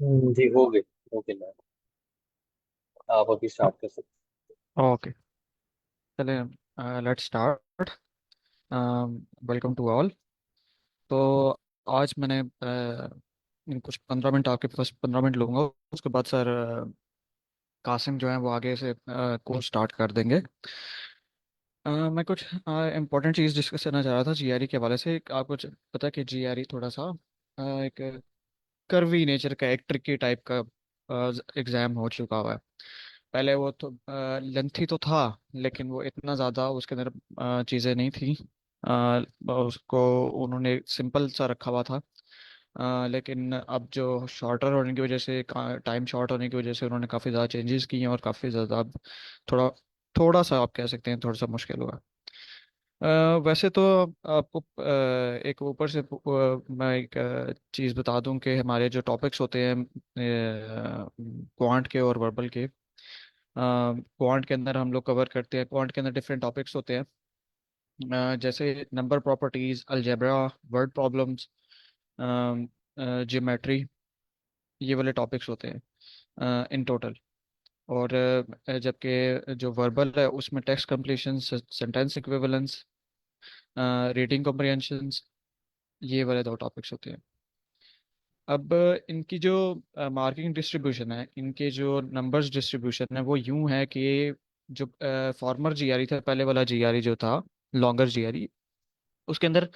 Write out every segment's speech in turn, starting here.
जी हो गई मैम। आप अभी स्टार्ट कर सकते ओके, चले। Let's start. Welcome to all. तो आज मैंने कुछ 15 मिनट, आपके पास 15 मिनट लूँगा। उसके बाद सर कासिम जो है वो आगे से कोर्स स्टार्ट कर देंगे। मैं कुछ इम्पोर्टेंट चीज़ डिस्कस करना चाह रहा था जीआरई के हवाले से। आपको पता है कि जीआरई थोड़ा सा एक कर्वी नेचर का, एक ट्रिकी टाइप का एग्ज़ाम हो चुका हुआ है। पहले वो तो लेंथी तो था, लेकिन वो इतना ज़्यादा उसके अंदर चीज़ें नहीं थी। उसको उन्होंने सिंपल सा रखा हुआ था। लेकिन अब जो शॉर्टर होने की वजह से, टाइम शॉर्ट होने की वजह से उन्होंने काफ़ी ज़्यादा चेंजेस किए हैं और काफ़ी ज़्यादा अब थोड़ा थोड़ा सा आप कह सकते हैं थोड़ा सा मुश्किल हुआ। अ, वैसे तो आपको एक ऊपर से मैं एक चीज़ बता दूं कि हमारे जो टॉपिक्स होते हैं क्वांट के और वर्बल के। क्वांट के अंदर हम लोग कवर करते हैं, क्वांट के अंदर डिफरेंट टॉपिक्स होते हैं। जैसे number properties, algebra, word problems, geometry, ये वाले टॉपिक्स होते हैं इन टोटल। और जबकि जो वर्बल है उसमें text completion, sentence equivalence, reading comprehensions, ये वाले दो टॉपिक्स होते हैं। अब इनकी जो मार्किंग डिस्ट्रीब्यूशन है, इनके जो नंबर्स डिस्ट्रीब्यूशन है वो यूं है कि जो फॉर्मर जीआरई था, पहले वाला जीआरई जो था, लॉन्गर जीआरई, उसके अंदर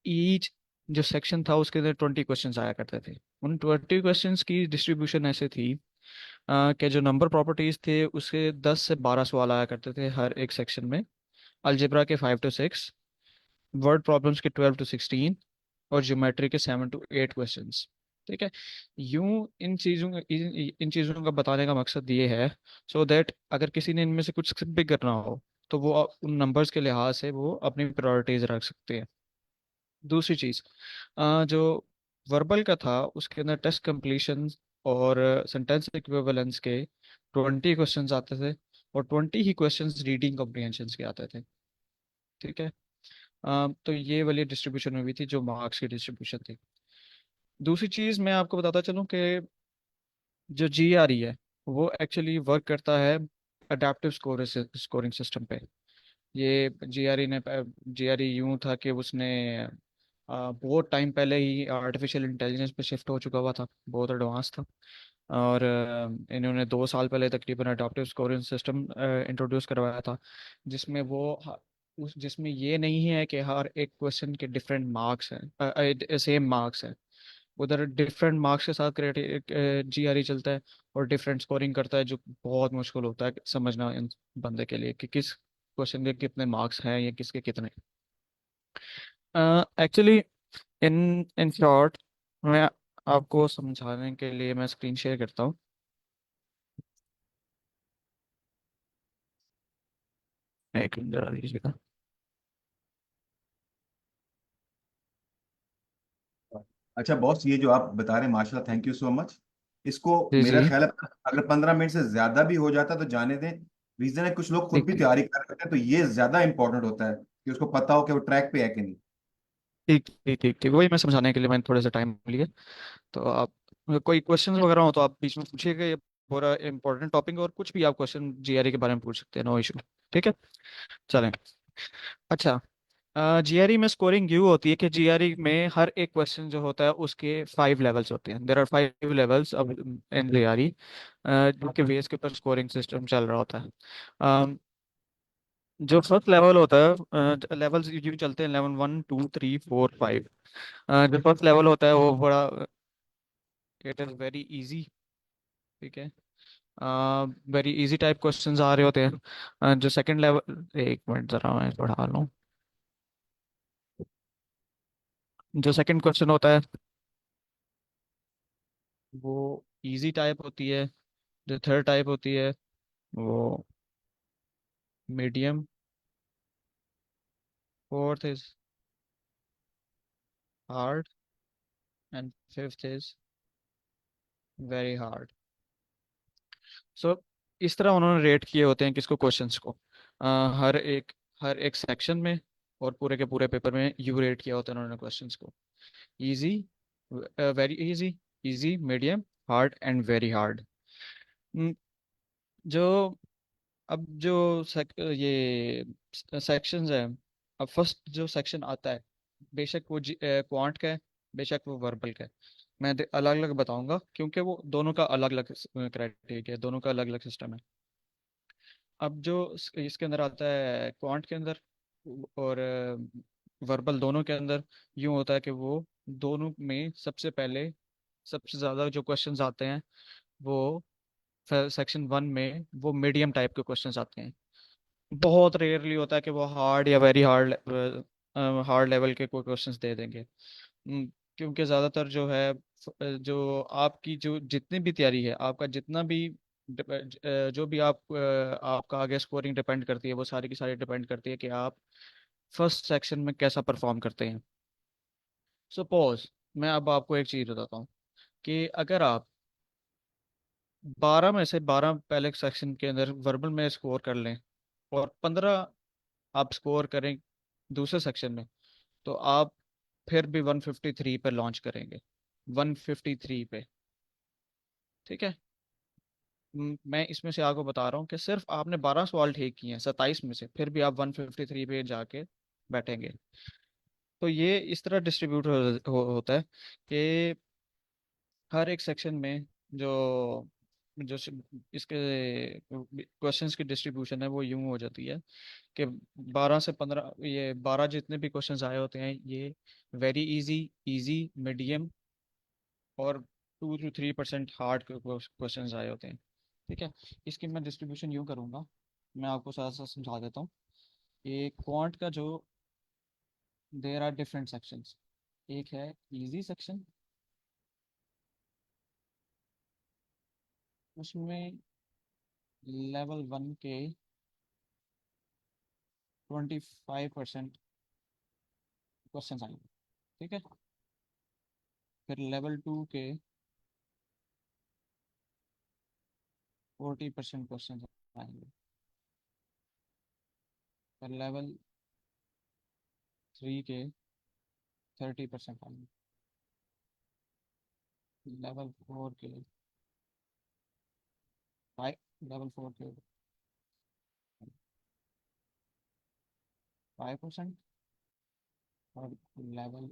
ईच जो सेक्शन था उसके अंदर 20 क्वेश्चंस आया करते थे। उन 20 क्वेश्चंस की डिस्ट्रीब्यूशन ऐसे थी कि जो नंबर प्रॉपर्टीज थे उसके 10 से 12 सवाल आया करते थे हर एक सेक्शन में। अलजेब्रा के 5 to 6, वर्ड प्रॉब्लम्स के 12 to 16, और ज्योमेट्री के 7 to 8 क्वेश्चंस। ठीक है। यूं इन चीज़ों का बताने का मकसद ये है, सो दैट अगर किसी ने इनमें से कुछ स्किप भी करना हो तो वो उन नंबर्स के लिहाज से वो अपनी प्रायोरिटीज रख सकते हैं। दूसरी चीज़, जो वर्बल का था उसके अंदर टेस्ट कंप्लीशन और सेंटेंस इक्विवेलेंस के 20 क्वेश्चंस आते थे, और 20 ही क्वेश्चंस रीडिंग कॉम्प्रिहेंशन के आते थे। ठीक है। तो ये वाली डिस्ट्रीब्यूशन हुई थी जो मार्क्स की डिस्ट्रीब्यूशन थी। दूसरी चीज़ मैं आपको बताता चलूँ कि जो जीआरई है वो एक्चुअली वर्क करता है अडेप्टिव स्कोरिंग सिस्टम पे। ये जीआरई यूं था कि उसने बहुत टाइम पहले ही आर्टिफिशियल इंटेलिजेंस पे शिफ्ट हो चुका हुआ था, बहुत एडवांस था। और इन्होंने 2 साल पहले तकरीबन अडॉप्टिव स्कोरिंग सिस्टम इंट्रोड्यूस करवाया था, जिसमें जिसमें ये नहीं है कि हर एक क्वेश्चन के डिफरेंट मार्क्स हैं, सेम मार्क्स हैं। उधर डिफरेंट मार्क्स के साथ क्रिएटिव जीआरई चलता है, और डिफरेंट स्कोरिंग करता है, जो बहुत मुश्किल होता है समझना इन बंदे के लिए कि किस क्वेश्चन के कितने मार्क्स हैं या किसके कितने। एक्चुअली इन इन शॉर्ट, मैं आपको समझाने के लिए मैं स्क्रीन शेयर करता हूँ। एक मिनट जरा दीजिएगा। अच्छा बॉस, ये जो आप बता रहे हैं माशाल्लाह, थैंक यू सो मच। इसको जी जी। मेरा ख्याल है अगर 15 मिनट से ज्यादा भी हो जाता तो जाने दें। रीजन है कुछ लोग खुद ठीक भी ठीक। तैयारी कर रहे हैं, तो ये ज्यादा इंपॉर्टेंट होता है कि उसको पता हो कि वो ट्रैक पे है कि नहीं। ठीक ठीक ठीक ठीक, वही मैं समझाने के लिए मैंने थोड़ा सा टाइम लिया। तो आप कोई क्वेश्चंस वगैरह हो तो आप बीच में पूछिएगा। ये पूरा इंपॉर्टेंट टॉपिक, और कुछ भी आप क्वेश्चन जीआरई के बारे में पूछ सकते हैं, नो इशू। ठीक है, चलें। अच्छा, जीआरई में स्कोरिंग यूँ होती है कि जीआरई में हर एक क्वेश्चन जो होता है उसके 5 लेवल्स होते हैं। देर आर 5 लेवल्स अब इन जीआरई, जिनके बेस के ऊपर स्कोरिंग सिस्टम चल रहा होता है। जो फर्स्ट लेवल होता है, लेवल्स यूँ चलते हैं, लेवल 1 2 3 4 5। जो फर्स्ट लेवल होता है वो बड़ा, इट इज़ वेरी इजी। ठीक है। वेरी इजी टाइप क्वेश्चंस आ रहे होते हैं। जो सेकंड लेवल, एक मिनट जरा मैं पढ़ा लूँ। जो सेकंड क्वेश्चन होता है वो इजी टाइप होती है। जो थर्ड टाइप होती है वो medium. Fourth is hard, and fifth is very hard. So इस तरह उन्होंने रेट किए होते हैं किसको, क्वेश्चंस को। अ, हर एक हर एक सेक्शन में और पूरे के पूरे पेपर में यू रेट किया होता है उन्होंने क्वेश्चंस को। Easy, very easy, easy, medium, hard and very hard. जो अब जो ये सेक्शंस है। अब फर्स्ट जो सेक्शन आता है, बेशक वो क्वांट का है, बेशक वो वर्बल का है। मैं अलग अलग बताऊंगा क्योंकि वो दोनों का अलग अलग क्राइटेरिया है, दोनों का अलग अलग सिस्टम है। अब जो इसके अंदर आता है क्वांट के अंदर और वर्बल, दोनों के अंदर यूं होता है कि वो दोनों में सबसे पहले सबसे ज़्यादा जो क्वेश्चंस आते हैं वो सेक्शन वन में वो मीडियम टाइप के क्वेश्चंस आते हैं। बहुत रेयरली होता है कि वो हार्ड या वेरी हार्ड लेवल के कोई क्वेश्चंस दे देंगे। क्योंकि ज़्यादातर जो है जो आपकी जो जितनी भी तैयारी है, आपका जितना भी जो भी आपका आगे स्कोरिंग डिपेंड करती है, वो सारी की सारी डिपेंड करती है कि आप फर्स्ट सेक्शन में कैसा परफॉर्म करते हैं। सपोज मैं अब आपको एक चीज़ बताता हूँ कि अगर आप 12 में से 12 पहले सेक्शन के अंदर वर्बल में स्कोर कर लें और 15 आप स्कोर करें दूसरे सेक्शन में, तो आप फिर भी 153 पे लॉन्च करेंगे, 153 पे। ठीक है। मैं इसमें से आपको बता रहा हूँ कि सिर्फ आपने 12 सवाल ठीक किए हैं 27 में से, फिर भी आप 153 पे जाके बैठेंगे। तो ये इस तरह डिस्ट्रीब्यूट होता है कि हर एक सेक्शन में जो जो स- इसके क्वेश्चंस की डिस्ट्रीब्यूशन है वो यूं हो जाती है कि 12 से 15, ये 12 जितने भी क्वेश्चंस आए होते हैं ये वेरी इजी, इजी, मीडियम और 2 to 3% हार्ड क्वेश्चंस आए होते हैं। ठीक है। इसकी मैं डिस्ट्रीब्यूशन यूं करूंगा, मैं आपको साथ साथ समझा देता हूँ। ये क्वांट का जो देर आर डिफरेंट सेक्शंस। एक है इजी सेक्शन, उसमें लेवल वन के 25% क्वेश्चन आएंगे। ठीक है। फिर लेवल टू के 40% क्वेश्चन आएंगे। फिर लेवल थ्री के 30% आएंगे। लेवल फोर के फाइव लेवल फोर के 5%। और लेवल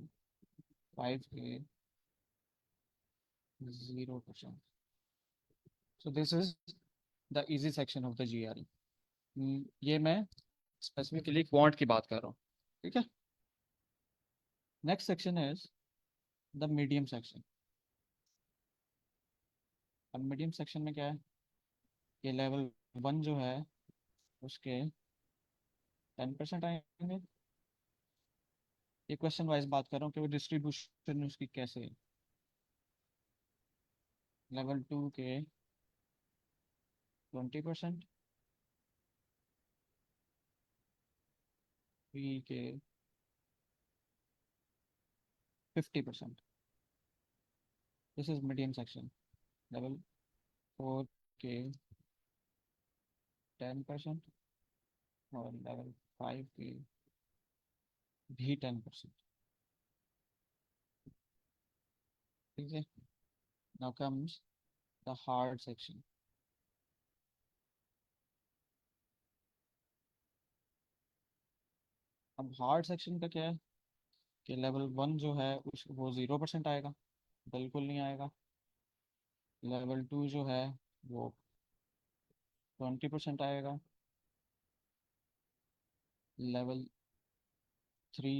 फाइव के 0%। So this is the easy section of the GRE। ये मैं स्पेसिफिकली क्वांट की बात कर रहा हूँ। ठीक है। Next section is the medium section. अब मीडियम सेक्शन में क्या है, ये लेवल वन जो है उसके 10% आएंगे। ये क्वेश्चन वाइज बात कर रहा हूँ कि वो डिस्ट्रीब्यूशन उसकी कैसे है। लेवल टू के 20%, थ्री के 50%। This is medium section. Level four के 10% और लेवल फाइव के भी 10%। ठीक है। Now comes the hard section. अब हार्ड सेक्शन का क्या है कि लेवल वन जो है उस वो 0% आएगा, बिल्कुल नहीं आएगा। लेवल टू जो है वो 20% आएगा। लेवल थ्री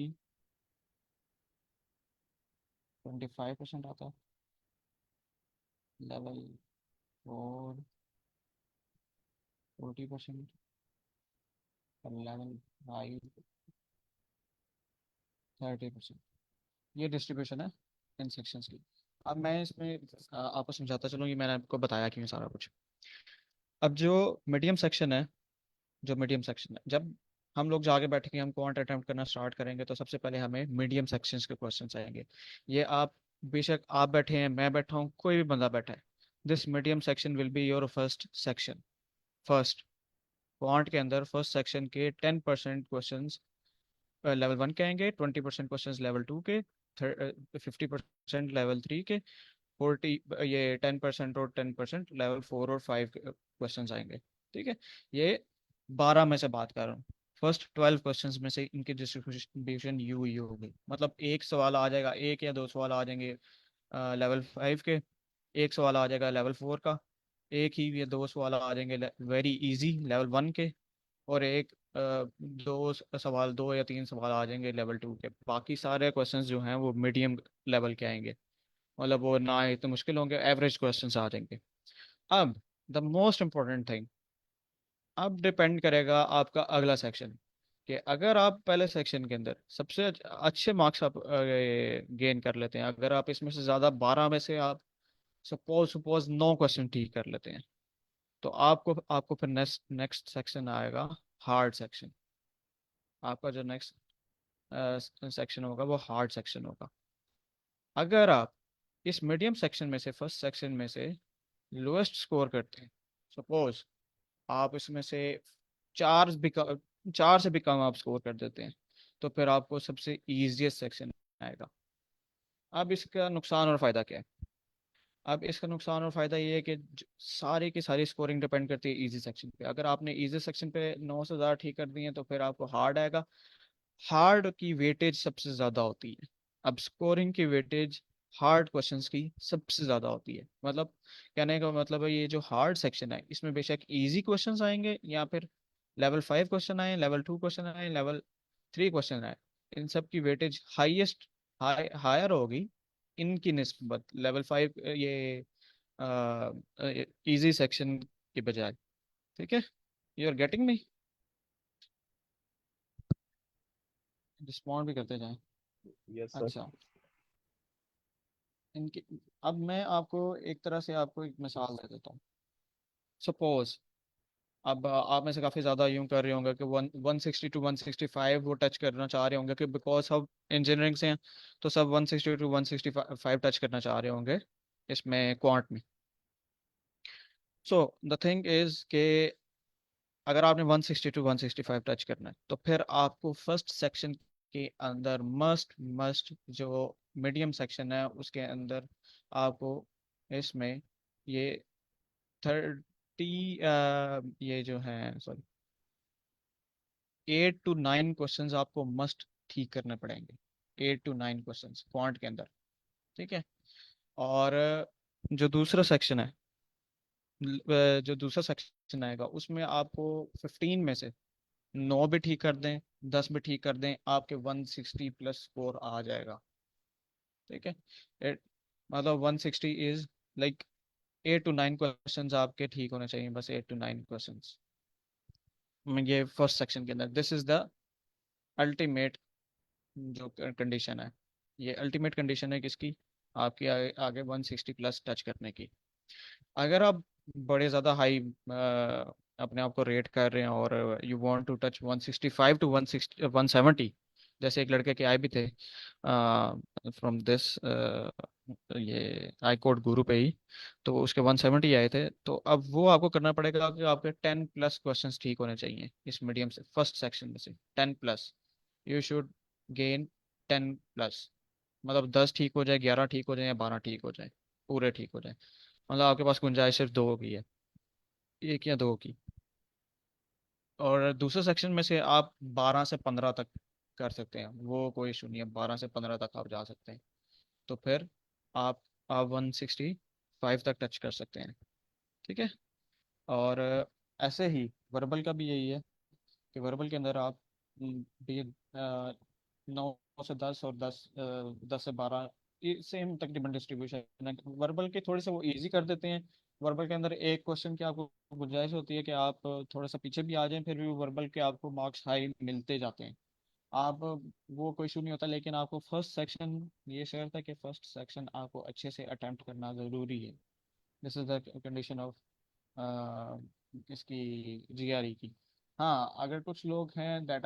25% आता है। Level four 40%। और लेवल फाइव 30%। ये डिस्ट्रीब्यूशन है इन सेक्शंस की। अब मैं इसमें आपको समझाता चलूँ, ये मैंने आपको बताया क्यों सारा कुछ। अब जो मीडियम सेक्शन है, जो मीडियम सेक्शन है, जब हम लोग जाके बैठेंगे, हम क्वांट अटेम्प्ट करना स्टार्ट करेंगे, तो सबसे पहले हमें मीडियम सेक्शंस के क्वेश्चंस आएंगे। ये आप बेशक आप बैठे हैं, मैं बैठा हूँ, कोई भी बंदा बैठा है, this medium section will be your first section. First quant के अंदर फर्स्ट सेक्शन के 10% क्वेश्चन लेवल वन के आएंगे, 20% क्वेश्चन लेवल टू के, 50% लेवल थ्री के, 40, ये 10% और 10%, लेवल 4 और 5 क्वेश्चन आएंगे। ठीक है, ये 12 में से बात कर रहा हूँ। फर्स्ट 12 क्वेश्चंस में से इनकी डिस्ट्रीब्यूशन यू ही होगी, मतलब एक सवाल आ जाएगा, एक या दो सवाल आ जाएंगे लेवल 5 के, एक सवाल आ जाएगा लेवल 4 का, एक ही या दो सवाल आ जाएंगे वेरी इजी लेवल 1 के, और एक सवाल, दो या तीन सवाल आ जाएंगे लेवल 2 के। बाकी सारे क्वेश्चंस जो हैं वो मीडियम लेवल के आएंगे, मतलब वो ना इतने मुश्किल होंगे, एवरेज क्वेश्चंस आ जाएंगे। अब द मोस्ट इम्पोर्टेंट थिंग, अब डिपेंड करेगा आपका अगला सेक्शन, कि अगर आप पहले सेक्शन के अंदर सबसे अच्छे मार्क्स आप गेन कर लेते हैं, अगर आप इसमें से ज़्यादा 12 में से आप सपोज सपोज 9 क्वेश्चन ठीक कर लेते हैं, तो आपको आपको फिर नेक्स्ट नेक्स्ट सेक्शन आएगा, हार्ड सेक्शन। आपका जो नेक्स्ट सेक्शन होगा वो हार्ड सेक्शन होगा। अगर आप इस मीडियम सेक्शन में से, फर्स्ट सेक्शन में से लोएस्ट स्कोर करते हैं, सपोज आप इसमें से चार भी क- चार से भी कम आप स्कोर कर देते हैं, तो फिर आपको सबसे इजीएस्ट सेक्शन आएगा। अब इसका नुकसान और फायदा क्या है? अब इसका नुकसान और फायदा ये है कि सारी की सारी स्कोरिंग डिपेंड करती है इजी सेक्शन पे। अगर आपने इजी सेक्शन पे 9 से ज़्यादा ठीक कर दिए तो फिर आपको हार्ड आएगा। हार्ड की वेटेज सबसे ज्यादा होती है। अब स्कोरिंग की वेटेज हार्ड क्वेश्चंस की सबसे ज्यादा होती है। मतलब कहने का मतलब है, ये जो हार्ड सेक्शन है इसमें बेशक इजी क्वेश्चंस आएंगे, या फिर लेवल 5 क्वेश्चन आए, लेवल 2 क्वेश्चन आए, लेवल 3 क्वेश्चन आए, इन सब की वेटेज हाईएस्ट हायर होगी इनकी निस्बत लेवल 5, ये इजी सेक्शन के बजाय। ठीक है, you are getting me? Respond भी करते जाएं। Yes sir. अच्छा, इनकी, अब मैं आपको एक तरह से आपको एक मिसाल दे देता हूँ। सपोज अब आप में से काफ़ी ज़्यादा यूं कर रहे होंगे कि 160 to 165 वो टच करना चाह रहे होंगे, कि बिकॉज सब इंजीनियरिंग से हैं, तो सब 160 to 165 टच करना चाह रहे होंगे इसमें क्वांट में। सो द थिंग इज़ के अगर आपने 160 to 165 टच करना है, तो फिर आपको फर्स्ट सेक्शन के अंदर मस्ट मस्ट जो मीडियम सेक्शन है उसके अंदर आपको इसमें ये 30, ये जो है सॉरी 8 to 9 क्वेश्चंस आपको मस्ट ठीक करने पड़ेंगे। 8 to 9 क्वेश्चंस क्वांट के अंदर। ठीक है, और जो दूसरा सेक्शन है, जो दूसरा सेक्शन आएगा उसमें आपको 15 में से 9 भी ठीक कर दें, 10 भी ठीक कर दें, आपके 160 प्लस स्कोर आ जाएगा। ठीक है, It- मतलब 160 इज लाइक 8 to 9 क्वेश्चंस आपके ठीक होने चाहिए, बस 8 to 9 क्वेश्चंस। ये फर्स्ट सेक्शन के अंदर दिस इज द अल्टीमेट जो कंडीशन है। ये अल्टीमेट कंडीशन है किसकी? आपकी आगे 160 प्लस टच करने की। अगर आप बड़े ज़्यादा हाई अपने आप को रेट कर रहे हैं और you want to touch 165 to 170, जैसे एक लड़के के आए भी थे फ्रॉम दिस, ये आई कोड गुरु पे ही, तो उसके 170 आए थे। तो अब वो आपको करना पड़ेगा कि आपके 10 प्लस क्वेश्चंस ठीक होने चाहिए इस मीडियम से, फर्स्ट सेक्शन में से 10 plus. You should gain 10 plus, मतलब 10 ठीक हो जाए, 11 ठीक हो जाए, या 12 ठीक हो जाए, पूरे ठीक हो जाए। मतलब आपके पास गुंजाइश सिर्फ दो की है, एक या दो की। और दूसरे सेक्शन में से आप 12 से 15 तक कर सकते हैं, वो कोई इशू नहीं है, 12 से 15 तक आप जा सकते हैं। तो फिर आप आप 165 तक टच कर सकते हैं। ठीक है, और ऐसे ही वर्बल का भी यही है, कि वर्बल के अंदर आप भी 9 से 10 और 10 से 12, ये सेम तकरीबन डिस्ट्रीब्यूशन है। वर्बल के थोड़े से वो इजी कर देते हैं। वर्बल के अंदर एक क्वेश्चन की आपको गुंजाइश होती है कि आप थोड़ा सा पीछे भी आ जाएं, फिर भी वर्बल के आपको मार्क्स हाई मिलते जाते हैं। आप वो कोई इशू नहीं होता, लेकिन आपको फर्स्ट सेक्शन, ये शर्त है कि फर्स्ट सेक्शन आपको अच्छे से अटेम्प्ट करना ज़रूरी है। This is the condition of इसकी जीआरई की। हाँ, अगर कुछ लोग हैं that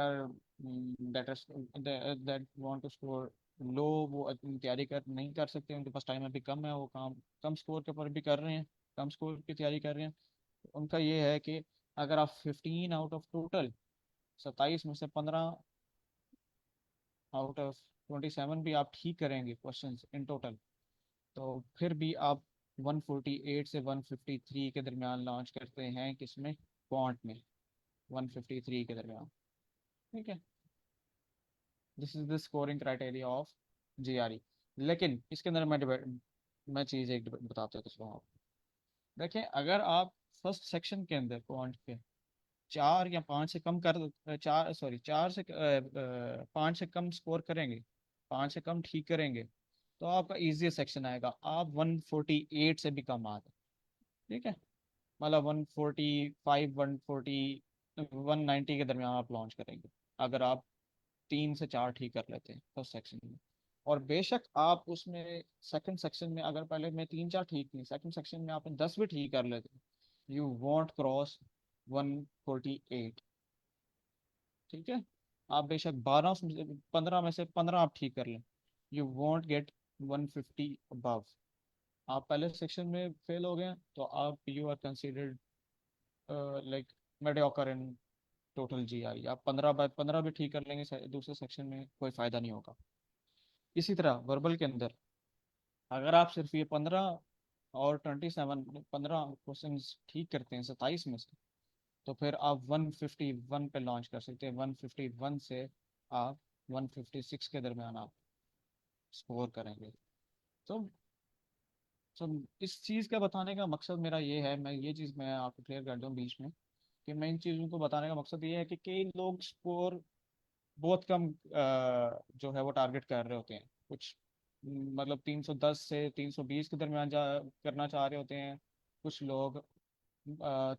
want to score low, वो अपनी तैयारी कर नहीं कर सकते, उनके पास टाइम अभी कम है, वो काम कम स्कोर के ऊपर भी कर रहे हैं, कम स्कोर की तैयारी कर रहे हैं, तो उनका ये है कि अगर आप 15 आउट ऑफ टोटल 27 में से 15 आउट ऑफ 27 भी आप ठीक करेंगे क्वेश्चंस इन टोटल, तो फिर भी आप 148 से 153 के दरमियान लॉन्च करते हैं, किसमें, क्वांट में, 153 के दरमियान। ठीक है, this is the scoring criteria of GRE. लेकिन इसके अंदर मैं चीज़ एक बताता हूँ आपको। देखिए, अगर आप फर्स्ट सेक्शन के अंदर क्वांट के 4 या 5 से कम कर, 4 से 5 से कम स्कोर करेंगे, 5 से कम ठीक करेंगे, तो आपका इजी सेक्शन आएगा, आप 148 से भी कम आ जाए। ठीक है, मतलब 145, 190 के दरमियान आप लॉन्च करेंगे, अगर आप 3 से 4 ठीक कर लेते हैं फर्स्ट सेक्शन में। और बेशक आप उसमें सेकंड सेक्शन में, अगर पहले में 3 4 ठीक नहीं, सेकंड सेक्शन में आपने 10 भी ठीक कर लेते हैं, यू वॉन्ट क्रॉस 148। ठीक है, आप बेशक 15 में से 15 आप ठीक कर लें, यू वॉन्ट गेट 150 अबव। आप पहले सेक्शन में फेल हो गए तो आप, you are considered like mediocre in total GRE. आप 15 भी ठीक कर लेंगे दूसरे सेक्शन में, कोई फायदा नहीं होगा। इसी तरह वर्बल के अंदर, अगर आप सिर्फ ये 15 और 27, 15 क्वेश्चन ठीक करते हैं 27 में से, तो फिर आप 151 पे लॉन्च कर सकते हैं। 151 से आप 156 के दरमियान आप स्कोर करेंगे। तो तो इस चीज़ का बताने का मकसद मेरा ये है, मैं ये चीज़ मैं आपको क्लियर कर दूं बीच में, कि मैं इन चीज़ों को बताने का मकसद ये है कि कई लोग स्कोर बहुत कम जो है वो टारगेट कर रहे होते हैं। कुछ मतलब 310 से 320 के दरमियान जा करना चाह रहे होते हैं, कुछ लोग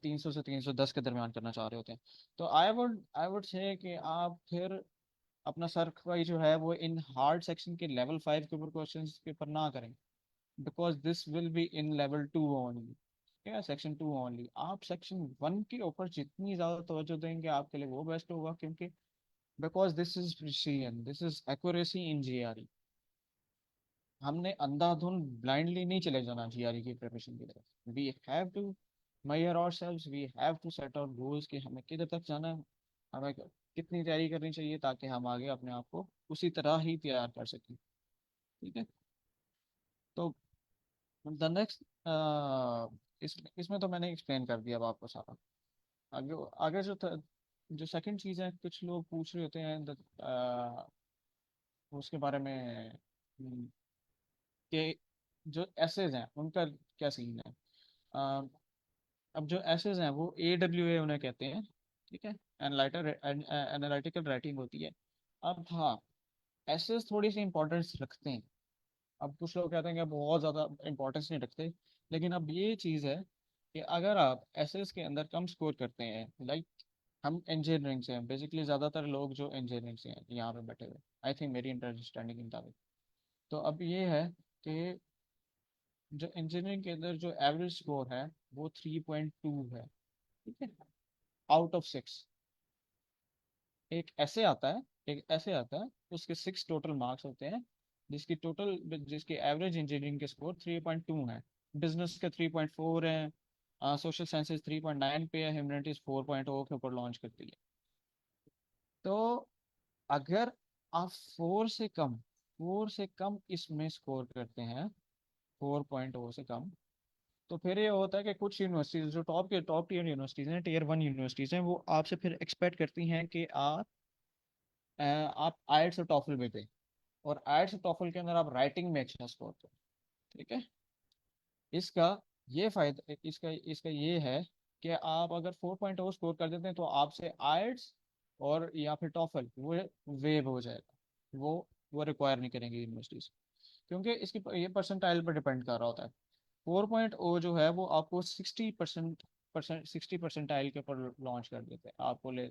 300 से 310 के दरमियान करना चाह रहे होते हैं। तो आई वुड से कि आप फिर अपना सर खपाई जो है वो इन हार्ड सेक्शन के लेवल 5 के ऊपर क्वेश्चन के ऊपर ना करें, because this will be in level 2 only. क्या, सेक्शन 2 ओनली। आप सेक्शन 1 के ऊपर जितनी ज़्यादा तवज्जो देंगे आपके लिए वो बेस्ट होगा, क्योंकि because this is precision, this is accuracy in GRE. हमने अंधाधुन ब्लाइंडली नहीं चले जाना जीआरई की प्रिपरेशन की तरफ। We have to measure ourselves, we have to set our goals कि हमें किधर तक जाना है, हमें कितनी तैयारी करनी चाहिए, ताकि हम आगे अपने आप को उसी तरह ही तैयार कर सकें। ठीक है, तो द नेक्स्ट, इसमें तो मैंने एक्सप्लेन कर दिया अब आपको सारा। आगे आगे जो सेकंड चीज़ है, कुछ लोग पूछ रहे होते हैं उसके बारे में, कि जो एसेज हैं उनका क्या सीन है। अ, अब जो एसेज हैं वो AWA उन्हें कहते हैं। ठीक है, एनालिटिकल राइटिंग होती है। अब हाँ, एसेज थोड़ी सी इंपॉर्टेंस रखते हैं। अब कुछ लोग कहते हैं कि बहुत ज़्यादा इंपॉर्टेंस नहीं रखते, लेकिन अब ये चीज़ है कि अगर आप एसेज के अंदर कम स्कोर करते हैं, लाइक हम इंजीनियरिंग से हैं, बेसिकली ज़्यादातर लोग जो इंजीनियरिंग से हैं यहाँ पे बैठे हुए, आई थिंक मेरी अंडरस्टैंडिंग के मुताबिक। तो अब ये है कि जो इंजीनियरिंग के अंदर जो एवरेज स्कोर है वो 3.2 है। ठीक है, आउट ऑफ 6। एक ऐसे आता है उसके 6 टोटल मार्क्स होते हैं, जिसकी एवरेज इंजीनियरिंग के स्कोर 3.2 है। बिजनेस के 3.4 है, सोशल साइंसेज 3.9 पे है, ह्यूमैनिटीज 4.0 के ऊपर लॉन्च करती है। तो अगर आप 4 से कम इसमें स्कोर करते हैं, 4.0 से कम, तो फिर ये होता है कि कुछ यूनिवर्सिटीज जो टॉप टीयर यूनिवर्सिटीज हैं, टियर 1 यूनिवर्सिटीज हैं, वो आपसे फिर एक्सपेक्ट करती हैं कि आप आइट्स और टॉफल में दें, और आइट्स और टॉफल के अंदर आप राइटिंग में अच्छा स्कोर करें। ठीक है, इसका ये फायदा, इसका इसका ये है कि आप अगर 4.0 स्कोर कर देते हैं तो आपसे आइट्स और या फिर टॉफल वो वेव हो जाएगा, वो रिक्वायर नहीं करेंगे यूनिवर्सिटीज, क्योंकि इसकी ये परसेंटाइल पर डिपेंड कर रहा होता है। 4.0 जो है वो आपको 60 परसेंटाइल के ऊपर लॉन्च कर देते हैं आपको, ले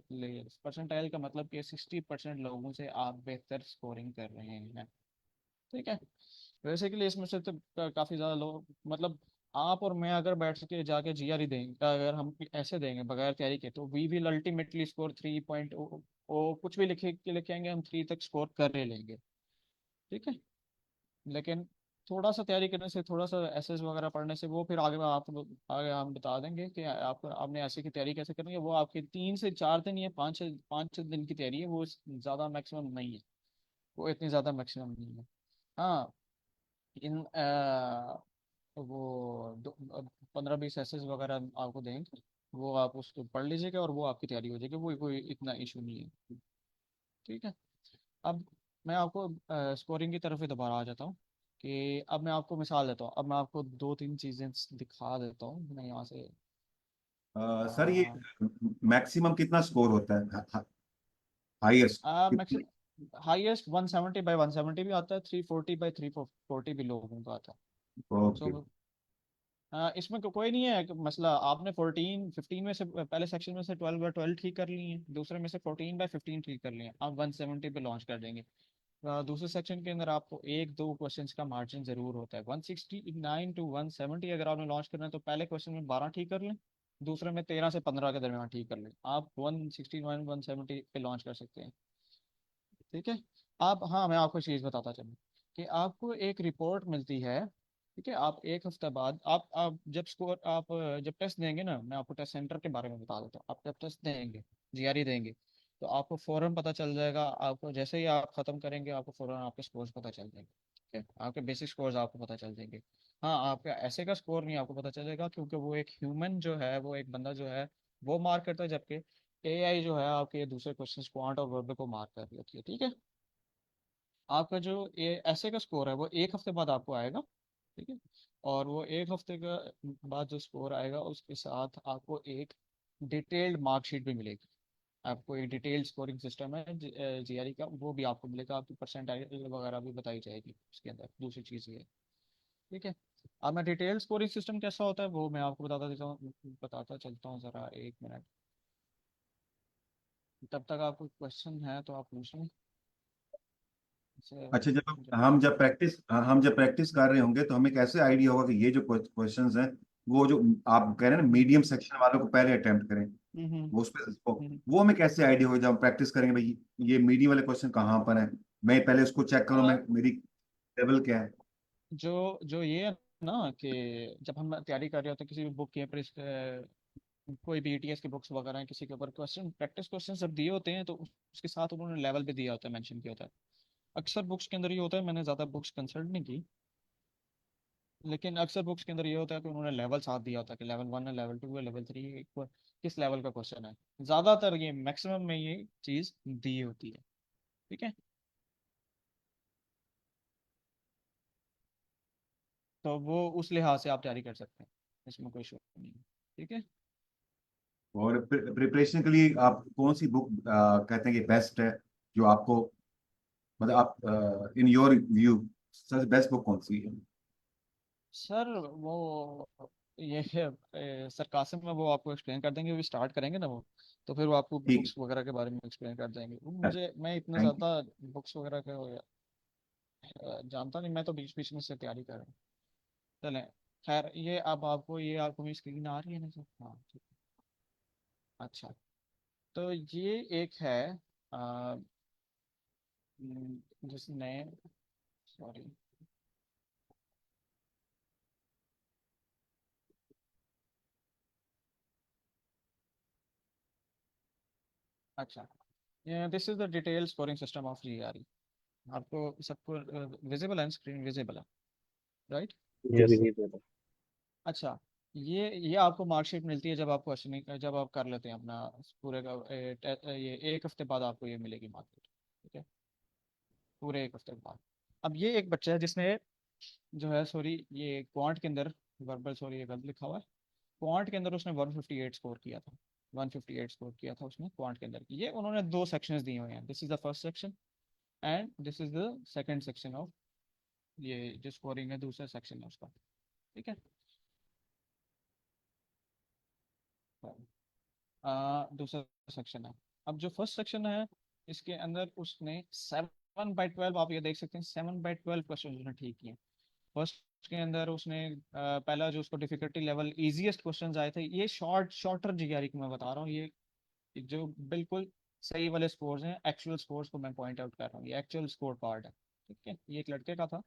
परसेंटाइल का मतलब कि 60% लोगों से आप बेहतर स्कोरिंग कर रहे हैं। ठीक है, वैसे के लिए इसमें से तो काफ़ी ज़्यादा लोग, मतलब आप और मैं अगर बैठ के जाके जीआरई देंगे, अगर हम ऐसे देंगे बगैर तैयारी के, तो वी विल अल्टीमेटली स्कोर 3.0, ओ कुछ भी लिखेंगे हम 3 तक स्कोर कर ही लेंगे। ठीक है, लेकिन थोड़ा सा तैयारी करने से, थोड़ा सा एसएस वगैरह पढ़ने से, वो फिर आगे हम बता देंगे कि आपने ऐसे की तैयारी कैसे करनी है। वो आपके 3 से 4 दिन या 5 6 दिन की तैयारी है, वो ज़्यादा मैक्सिमम नहीं है, वो इतनी ज़्यादा मैक्सिमम नहीं है। हाँ, इन वो 15-20 एसेस वगैरह आपको देंगे, वो आप उसको पढ़ लीजिएगा और वो आपकी तैयारी हो जाएगी, वो कोई इतना इशू नहीं है। ठीक है। अब मैं आपको स्कोरिंग की तरफ ही दोबारा आ जाता हूँ, कि अब मैं आपको मिसाल देता हूँ। अब मैं आपको 2-3 चीज़ें दिखा देता हूँ, मैं यहाँ से सर ये आ, मैक्सिमम कितना स्कोर होता है, हाईएस्ट कितनी? मैक्सिमम हाईएस्ट 170/170 भी आता है, 340/340 भी लोगों का आता है। ओके। सो इसमें कोई नहीं है कि मसला। आपने 14-15 में से पहले सेक्शन में से 12/12 ठीक कर लिए हैं, दूसरे में से 14/15 ठीक कर लिए हैं, आप 170 पे लॉन्च कर देंगे। दूसरे सेक्शन के अंदर आपको एक दो क्वेश्चंस का मार्जिन जरूर होता है। 169 to 170 अगर आपने लॉन्च करना है तो पहले क्वेश्चन में 12 ठीक कर लें, दूसरे में 13 से 15 के दरमियान ठीक कर लें, आप 169 170 पे लॉन्च कर सकते हैं। ठीक है। आप, हाँ, मैं आपको चीज़ बताता चलूँ कि आपको एक रिपोर्ट मिलती है। ठीक है। आप एक हफ्ते बाद आप जब स्कोर आप जब टेस्ट देंगे ना, मैं आपको टेस्ट सेंटर के बारे में बता देता हूँ। आप जब टेस्ट देंगे, जीआरई देंगे, तो आपको फ़ौरन पता चल जाएगा। आपको जैसे ही आप ख़त्म करेंगे, आपको फ़ौरन आपके स्कोर्स पता चल जाएंगे। ठीक है। आपके बेसिक स्कोर्स आपको पता चल जाएंगे। हाँ, आपका ऐसे का स्कोर नहीं आपको पता चलेगा, क्योंकि वो एक ह्यूमन जो है, वो एक बंदा जो है वो मार्क करता है, जबकि एआई जो है आपके दूसरे क्वेश्चन क्वांट और वर्ब को मार्क कर रही होती है। ठीक है। आपका जो ये ऐसे का स्कोर है वो एक हफ्ते बाद आपको आएगा। ठीक है। और वो एक हफ्ते का बाद जो स्कोर आएगा, उसके साथ आपको एक डिटेल्ड मार्कशीट भी मिलेगी। आपको एक डिटेल्ड स्कोरिंग सिस्टम है जीआरई का, वो भी आपको मिलेगा। आपकी परसेंटाइल वगैरह भी बताई जाएगी उसके अंदर। दूसरी चीज़ ये है। ठीक है। अब मैं डिटेल्ड स्कोरिंग सिस्टम कैसा होता है वो मैं आपको बताता चलता हूँ, ज़रा 1 मिनट। तब तक आपको क्वेश्चन है तो आप पूछ लें। जैसे अच्छा, जब मुझे हम जब प्रैक्टिस कर रहे होंगे तो हमें कैसे आइडिया होगा कि ये जो क्वेश्चंस हैं, वो जो आप कह रहे हैं ना मीडियम सेक्शन वालों को पहले अटेम्प्ट करें, हम्म हम्म वो उस पे हम्म। वो हमें कैसे आइडिया होगा जब हम प्रैक्टिस करेंगे भाई ये मीडियम वाले क्वेश्चन कहाँ पर है, मैं पहले उसको चेक करूँ, मैं मेरी लेवल क्या है? जो जो ये है ना, कि जब हम तैयारी कर रहे होते हैं किसी भी बुक के ऊपर, कोई भी ईटीएस की बुक्स वगैरह हैं, किसी के ऊपर क्वेश्चन प्रैक्टिस क्वेश्चन सब दिए होते हैं, तो उसके साथ उन्होंने लेवल भी दिया होता है, मेंशन किया होता है। अक्सर बुक्स के अंदर ये होता है, मैंने ज़्यादा बुक्स कंसल्ट नहीं की, लेकिन अक्सर बुक्स के अंदर ये होता है कि उन्होंने लेवल साथ दिया होता है, कि लेवल 1 है, लेवल 2 है, लेवल 3 है, किस लेवल का क्वेश्चन है। ज़्यादातर ये मैक्सिमम में ये चीज़ दी होती है। ठीक है। तो वो उस लिहाज से आप तैयारी कर सकते हैं, इसमें कोई इशू नहीं है। ठीक है। और प्रिपरेशन के लिए आप कौन सी बुक कहते हैं कि बेस्ट है, जो आपको, मतलब आप इन योर व्यू सबसे बेस्ट बुक कौन सी है? सर वो ये सरकासम में वो आपको एक्सप्लेन कर देंगे, वो स्टार्ट करेंगे ना वो, तो फिर वो आपको ठीक बुक्स वगैरह के बारे में एक्सप्लेन कर देंगे। वो है, मुझे, मैं इतना थैंक यू। ज़्यादा बुक्स वगैरह का जानता नहीं, मैं तो बीच बीच में से तैयारी कर रहा हूँ। चलें। खैर, ये अब आपको मेरी स्क्रीन आ रही है ना सर? हाँ, ठीक है। अच्छा, तो ये एक है अ, जिसने, सॉरी, अच्छा, this is the detail scoring system of GRE. आपको सबको विजिबल है, स्क्रीन विजिबल है, राइट? जी यस सर। बिल्कुल। अच्छा, ये आपको मार्कशीट मिलती है जब आप क्वेश्चनिंग जब आप कर लेते हैं अपना पूरे का ये एक हफ्ते बाद आपको ये मिलेगी मार्कशीट। ठीक है। पूरे एक हफ्ते बाद। अब ये एक बच्चा है जिसने जो है, सॉरी, ये क्वांट के अंदर, वर्बल, सॉरी, ये गलत लिखा हुआ है। क्वांट के अंदर उसने 158 स्कोर किया था। 158 स्कोर किया था उसने क्वांट के अंदर। ये उन्होंने दो सेक्शंस दिए हुए हैं, this is the first section and this is the second section of ये जो स्कोरिंग है, दूसरा सेक्शन है उसका। ठीक है। दूसरा सेक्शन है। अब जो फर्स्ट सेक्शन है, इसके अंदर उसने 7/12, आप ये देख सकते हैं, 7/12 क्वेश्चन उसने ठीक किए। फर्स्ट के अंदर उसने पहला जो उसको डिफिकल्टी लेवल इजीएस्ट क्वेश्चंस आए थे, ये शॉर्टर जीआरई को मैं बता रहा हूँ, ये जो बिल्कुल सही वाले स्कोर्स हैं, एक्चुअल स्कोर्स को मैं पॉइंट आउट कर रहा हूँ, ये एक्चुअल स्कोर पार्ट है। ठीक है। ये एक लड़के का था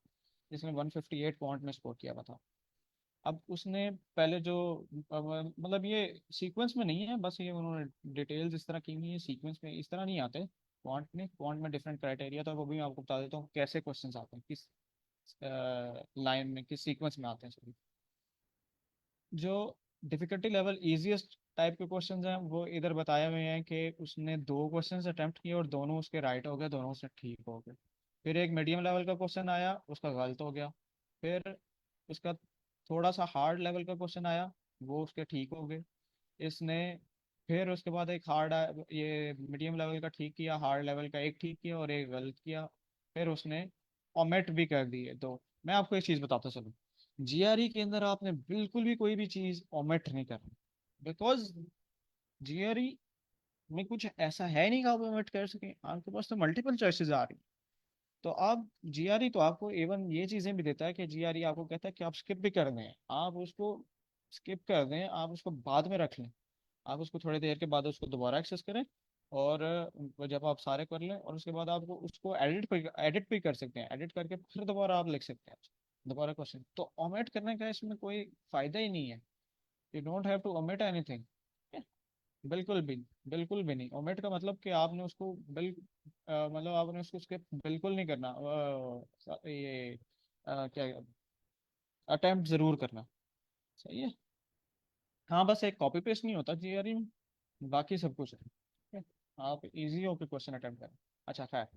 जिसने 158 पॉइंट में स्कोर किया हुआ था। अब उसने पहले जो मतलब ये सीक्वेंस में नहीं है, बस ये उन्होंने डिटेल्स इस तरह की हुई है, सीक्वेंस में इस तरह नहीं आते। क्वांट में डिफरेंट क्राइटेरिया, तो वो भी मैं आपको बता देता हूँ कैसे क्वेश्चंस आते हैं, किस लाइन में, किस सीक्वेंस में आते हैं सभी। जो डिफिकल्टी लेवल इजीएस्ट टाइप के क्वेश्चंस हैं वो इधर बताए हुए हैं कि उसने 2 क्वेश्चंस अटेम्प्ट किए और दोनों उसके राइट हो गए, दोनों उसने ठीक हो गए। फिर एक मीडियम लेवल का क्वेश्चन आया, उसका गलत हो गया। फिर उसका थोड़ा सा हार्ड लेवल का क्वेश्चन आया, वो उसके ठीक हो गए। इसने फिर उसके बाद एक ये मीडियम लेवल का ठीक किया, हार्ड लेवल का एक ठीक किया और एक गलत किया। फिर उसने ओमिट भी कर दी है। तो मैं आपको एक चीज़ बताता चलूँ, जीआरई के अंदर आपने बिल्कुल भी कोई भी चीज़ ओमिट नहीं करनी, बिकॉज जीआरई में कुछ ऐसा है नहीं कि आप ओमिट कर सकें, आपके पास तो मल्टीपल चॉइसेस आ रही। तो आप जीआरई तो आपको इवन ये चीज़ें भी देता है कि जीआरई आपको कहता है कि आप स्किप भी कर दें, आप उसको स्किप कर दें, आप उसको बाद में रख लें, आप उसको थोड़ी देर के बाद उसको दोबारा एक्सेस करें। और वो जब आप सारे कर लें और उसके बाद आप उसको एडिट भी कर सकते हैं, एडिट करके फिर दोबारा आप लिख सकते हैं दोबारा क्वेश्चन। तो ओमिट करने का इसमें कोई फायदा ही नहीं है। You don't have to omit anything, बिल्कुल भी, बिल्कुल भी नहीं। ओमिट का मतलब कि आपने उसको मतलब आपने उसको स्किप बिल्कुल नहीं करना, ये क्या, अटेम्प्ट जरूर करना। सही है। हाँ बस एक कॉपी पेस्ट नहीं होता जीआरई में, बाकी सब कुछ है, ठीक है? आप इजी होकर क्वेश्चन अटेम्प्ट करें। अच्छा खैर,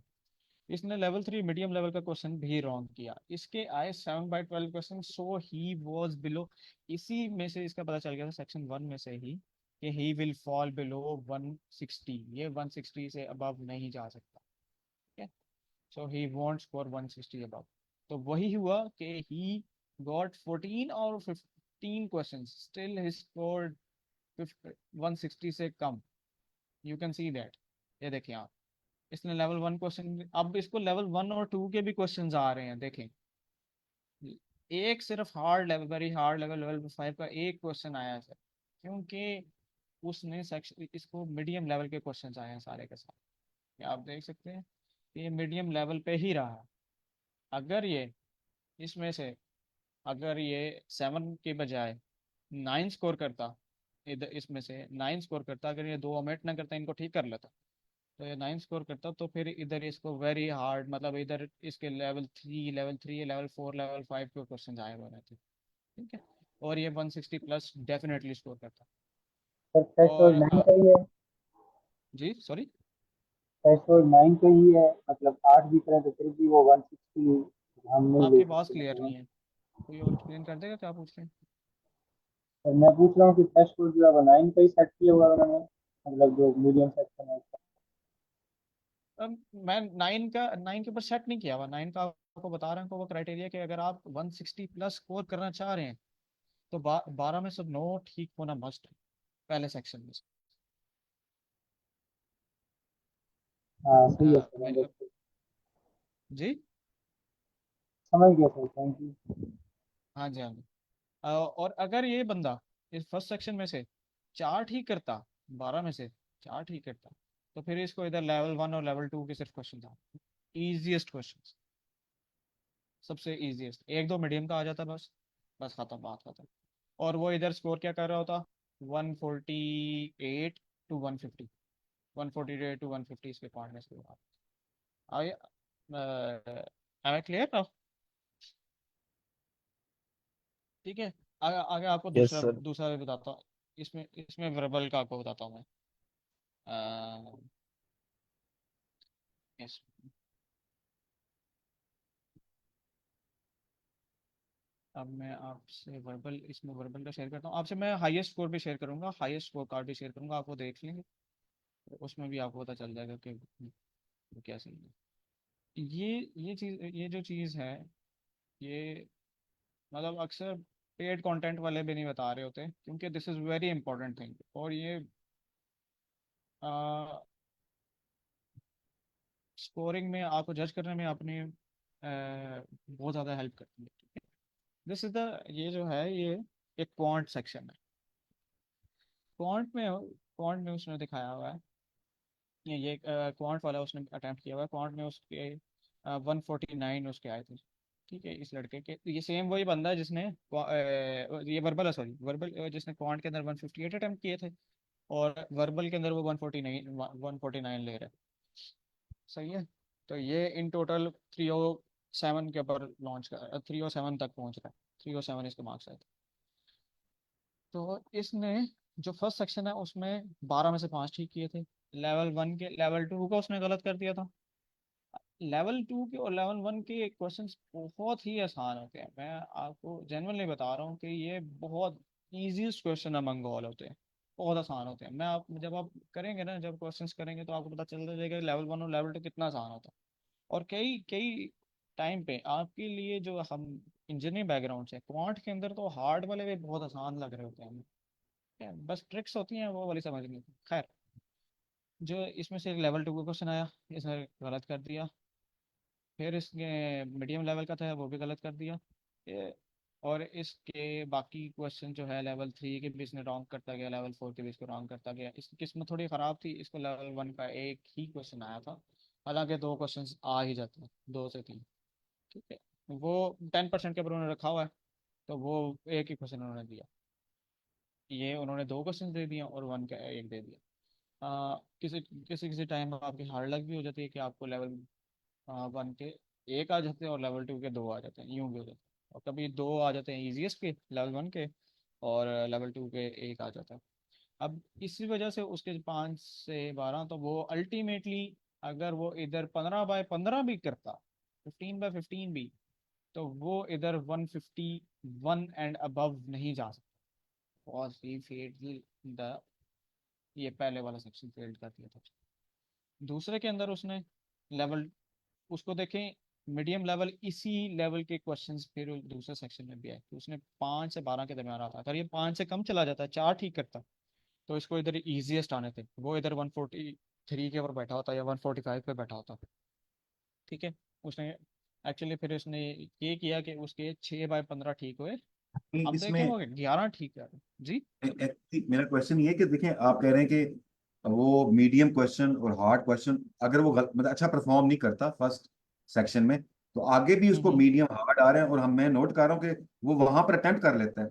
इसने लेवल 3 मीडियम लेवल का क्वेश्चन भी रॉन्ग किया, इसके आए 7/12 question, so he was below. इसी में से इसका पता चल गया था सेक्शन 1 में से ही कि ही विल फॉल बिलो 160, ये 160 से अबव नहीं जा सकता, ठीक है? सो ही वॉन्ट स्कोर 160 अबव। तो वही हुआ कि ही गॉट 14 और 15 क्वेश्चन, स्टिल ही स्कोर्ड 160 से कम। यू कैन सी दैट, ये देखिए आप, इसने लेवल 1 क्वेश्चन, अब इसको लेवल 1 और 2 के भी क्वेश्चंस आ रहे हैं, देखें। एक सिर्फ hard level, very hard level, level 5 का एक क्वेश्चन आया है सर, क्योंकि उसने सेक्शन, इसको मीडियम लेवल के क्वेश्चंस आए हैं सारे के सारे। ये आप देख सकते हैं, ये मीडियम लेवल पे ही रहा है। अगर ये इसमें से, अगर ये 7 के बजाय 9 स्कोर करता, इधर इसमें से 9 स्कोर करता, अगर ये 2 ओमिट ना करता, इनको ठीक कर लेता, तो ये 9 स्कोर करता, तो फिर इधर इसको वेरी हार्ड, मतलब इधर इसके लेवल 3 लेवल 4 लेवल 5 के क्वेश्चन आए हुए रहते, ठीक है? और ये 160 प्लस डेफिनेटली स्कोर करता। सर और थ्रेशोल्ड 9 का ही है। जी सॉरी, थ्रेशोल्ड 9 का ही है, मतलब 8 भी करें तो फिर भी वो 160 हम नहीं ले आपकी आवाज़ सकते क्लियर मतलब। नहीं है, कोई और एक्सप्लेन कर देगा क्या पूछ रहे हैं? और मैं पूछ रहा हूँ कि थ्रेशोल्ड जो है वो 9 का ही सेट किया हुआ है उन्होंने, मतलब जो मीडियम सेक्शन है उसका। अब मैं 9 के ऊपर सेट नहीं किया हुआ, 9 का आपको बता रहा हूँ वो क्राइटेरिया कि अगर आप 160 प्लस स्कोर करना चाह रहे हैं तो 12 में सब 9 ठीक होना मस्ट है पहले सेक्शन में से। हाँ सही है अ, सर, मेरे- अंडरस्टूड। जी, समझ गया सर, थैंक यू। हाँ जी, हाँ जी। और अगर ये बंदा इस फर्स्ट सेक्शन में से 4 ठीक करता, 12 में से 4 ठीक करता, तो फिर इसको इधर लेवल 1 और लेवल 2 के सिर्फ क्वेश्चन था, इजीएस्ट क्वेश्चन, सबसे इजीएस्ट, एक दो मीडियम का आ जाता बस, बस खत्म, बात खत्म। और वो इधर स्कोर क्या कर रहा होता, 148 to 150, 148 to 150 इसके पॉइंट में स्कोर। आगे आई क्लियर नाउ? ठीक है। आगे आगे आपको यस दूसरा सर। दूसरा भी बताता हूँ, इसमें इसमें वर्बल का आपको बताता हूँ मैं। यस, अब मैं आपसे वर्बल, इसमें वर्बल का शेयर करता हूँ आपसे, मैं हाईएस्ट स्कोर भी शेयर करूंगा, हाईएस्ट स्कोर कार्ड भी शेयर करूंगा, आपको देख लेंगे, तो उसमें भी आपको पता चल जाएगा कि वो क्या सीन है। ये चीज़, ये जो चीज़ है, ये मतलब अक्सर पेड कंटेंट वाले भी नहीं बता रहे होते, क्योंकि this is very important thing, और ये स्कोरिंग में, आपको जज करने में अपनी बहुत ज़्यादा हेल्प करती है। दिस इज द, ये जो है ये एक क्वांट सेक्शन है। क्वांट में उसने दिखाया हुआ है, ये क्वांट वाला उसने अटेम्प्ट किया हुआ है, क्वांट में उसके 149 उसके आए थे, ठीक है? इस लड़के के, ये सेम वही बंदा है जिसने ये वर्बल है, सॉरी वर्बल, जिसने क्वांट के अंदर 158 अटेम्प्ट किए थे, और वर्बल के अंदर वो 149 ले रहा है। सही है। तो ये इन टोटल 7 के ऊपर लॉन्च कर, 3 और 7 तक पहुंच रहा है, 3 और 7 इसके मार्क्स आए थे। तो इसने जो फर्स्ट सेक्शन है उसमें 12 में से 5 ठीक किए थे। लेवल 1 के, लेवल 2 का उसने गलत कर दिया था। लेवल 2 के और लेवल 1 के क्वेश्चंस बहुत ही आसान होते हैं, मैं आपको जेन्युइनली बता रहा हूँ कि ये बहुत इजीएस्ट क्वेश्चन अमंग ऑल होते हैं, बहुत आसान होते हैं। मैं आप जब आप करेंगे ना, जब क्वेश्चंस करेंगे तो आपको पता चलता जाएगा लेवल 1 और लेवल 2 कितना आसान होता है। और कई कई टाइम पे आपके लिए, जो हम इंजीनियरिंग बैकग्राउंड से, क्वांट के अंदर तो हार्ड वाले भी बहुत आसान लग रहे होते हैं हमें। ठीक है, बस ट्रिक्स होती हैं वो वाली समझनी होती है। खैर, जो इसमें से लेवल 2 का क्वेश्चन आया, इसने गलत कर दिया। फिर इसके मीडियम लेवल का था, वो भी गलत कर दिया ये। और इसके बाकी क्वेश्चन जो है लेवल 3 के भी इसने रॉन्ग करता गया, लेवल 4 के भी इसको रॉन्ग करता गया। इसकी किस्मत थोड़ी ख़राब थी, इसको लेवल 1 का एक ही क्वेश्चन आया था, हालांकि 2 क्वेश्चन आ ही जाते हैं, 2 से 3। ठीक है, वो 10% के ऊपर उन्होंने रखा हुआ है, तो वो एक ही क्वेश्चन उन्होंने दिया। ये उन्होंने 2 क्वेश्चन दे दिया और 1 का एक दे दिया। किसी किसी किसी टाइम आपकी हार्ड लक भी हो जाती है कि आपको लेवल 1 के एक आ जाते हैं और लेवल 2 के 2 आ जाते हैं, यूं भी हो जाते हैं। और कभी 2 आ जाते हैं ईजीएस्ट के, लेवल 1 के, और लेवल 2 के एक आ जाता है। अब इसी वजह से उसके 5 से 12, तो वो अल्टीमेटली, अगर वो इधर 15/15 भी करता, 15/15 भी, तो वो इधर 151 एंड अबव नहीं जा सकता। और ही फेल्ड द, ये पहले वाला सेक्शन फेल्ड कर दिया था। दूसरे के अंदर उसने लेवल, उसको देखें, मीडियम लेवल, इसी लेवल के क्वेश्चंस फिर दूसरे सेक्शन में भी आए, तो उसने 5 से 12 के दरमियान आता। अगर ये 5 से कम चला जाता, 4 ठीक करता, तो इसको इधर इजीएस्ट आने थे, वो इधर 143 के ऊपर बैठा होता या 145 पे बैठा होता। ठीक है, उसने एक्चुअली फिर उसने ये किया कि उसके 6/15 ठीक हुए। अब देखें इसमें वो 11 ठीक है जी। मेरा क्वेश्चन ये है कि देखें, आप कह रहे हैं कि वो मीडियम क्वेश्चन और हार्ड क्वेश्चन, अगर वो मतलब अच्छा परफॉर्म नहीं करता फर्स्ट सेक्शन में, तो आगे भी उसको हम्म। मीडियम हार्ड आ रहे हैं, और हम मैं नोट कर रहा हूँ कि वो वहां पर अटेम्प्ट कर लेता है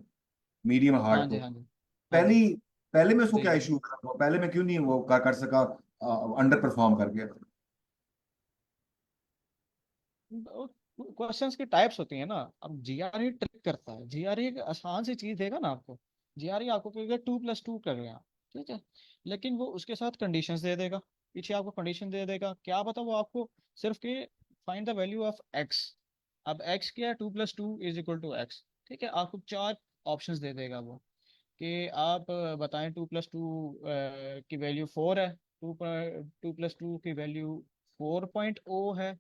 मीडियम हाँ हार्ड जी, को। हाँ जी, हाँ जी, पहली पहले में उसको जी क्या जी। इशू था, पहले में क्यों नहीं वो कर सका, अंडर परफॉर्म कर गया? क्वेश्चंस की टाइप्स होती है ना। अब जीआरई ट्रिक करता है, जीआरई एक आसान सी चीज देगा ना आपको। जीआरई आपको कहेगा 2+2 कर रहे हैं आप, ठीक है, लेकिन वो उसके साथ कंडीशंस दे देगा, पीछे आपको कंडीशन दे देगा, क्या पता वो आपको सिर्फ के find the value of x. अब एक्स क्या है, 2+2 = x। ठीक है, आपको 4 ऑप्शंस दे देगा वो, कि आप बताएं 2+2 की वैल्यू 4 है, 2+2 की वैल्यू 4.0 है,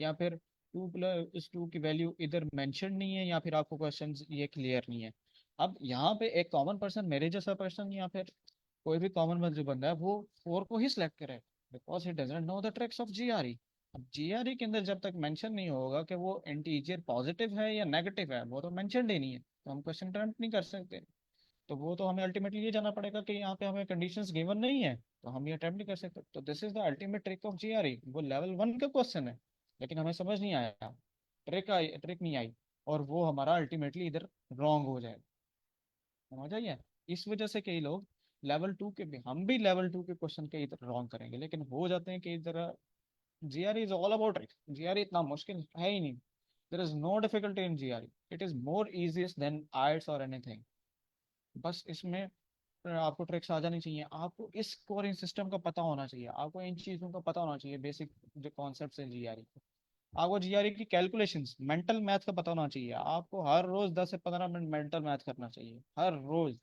या फिर 2+2 की वैल्यू इधर मेंशन नहीं है, या फिर आपको क्वेश्चन ये क्लियर नहीं है। अब यहाँ पे एक कॉमन पर्सन, मेरे जैसा पर्सन, या फिर कोई भी कॉमन जो बंदा है, वो 4 को ही सिलेक्ट करे, because he doesn't know the tricks of GRE. अब जीआरई के अंदर जब तक मेंशन नहीं होगा कि वो इंटीजर पॉजिटिव है या नेगेटिव है, वो तो मेंशन ही नहीं है, तो हम क्वेश्चन अटेम्प्ट नहीं कर सकते। तो वो तो हमें अल्टीमेटली ये जानना पड़ेगा कि यहाँ पे हमें कंडीशंस गिवन नहीं है, तो हम ये अटेम्प्ट नहीं कर सकते। तो this is the ultimate trick of GRE. वो लेवल 1 का क्वेश्चन है, लेकिन हमें समझ नहीं आया, ट्रिक नहीं आई, और वो हमारा अल्टीमेटली इधर रॉन्ग हो जाएगा। समझ आइए, इस वजह से कई लोग लेवल 2 के भी, हम भी लेवल 2 के क्वेश्चन के इधर रॉन्ग करेंगे, लेकिन हो जाते हैं कि इधर GRE is all about trick. GRE इतना मुश्किल है ही नहीं। There is no difficulty in GRE, it is more easiest than IELTS और एनीथिंग। बस इसमें आपको ट्रिक्स आ जानी चाहिए, आपको इस स्कोरिंग सिस्टम का पता होना चाहिए, आपको इन चीज़ों का पता होना चाहिए, बेसिक जो कॉन्सेप्ट है जीआरई। आपको जीआरई की कैलकुलेशंस, मेंटल मैथ का पता होना चाहिए, आपको हर रोज 10 से 15 मिनट मेंटल मैथ करना चाहिए, हर रोज।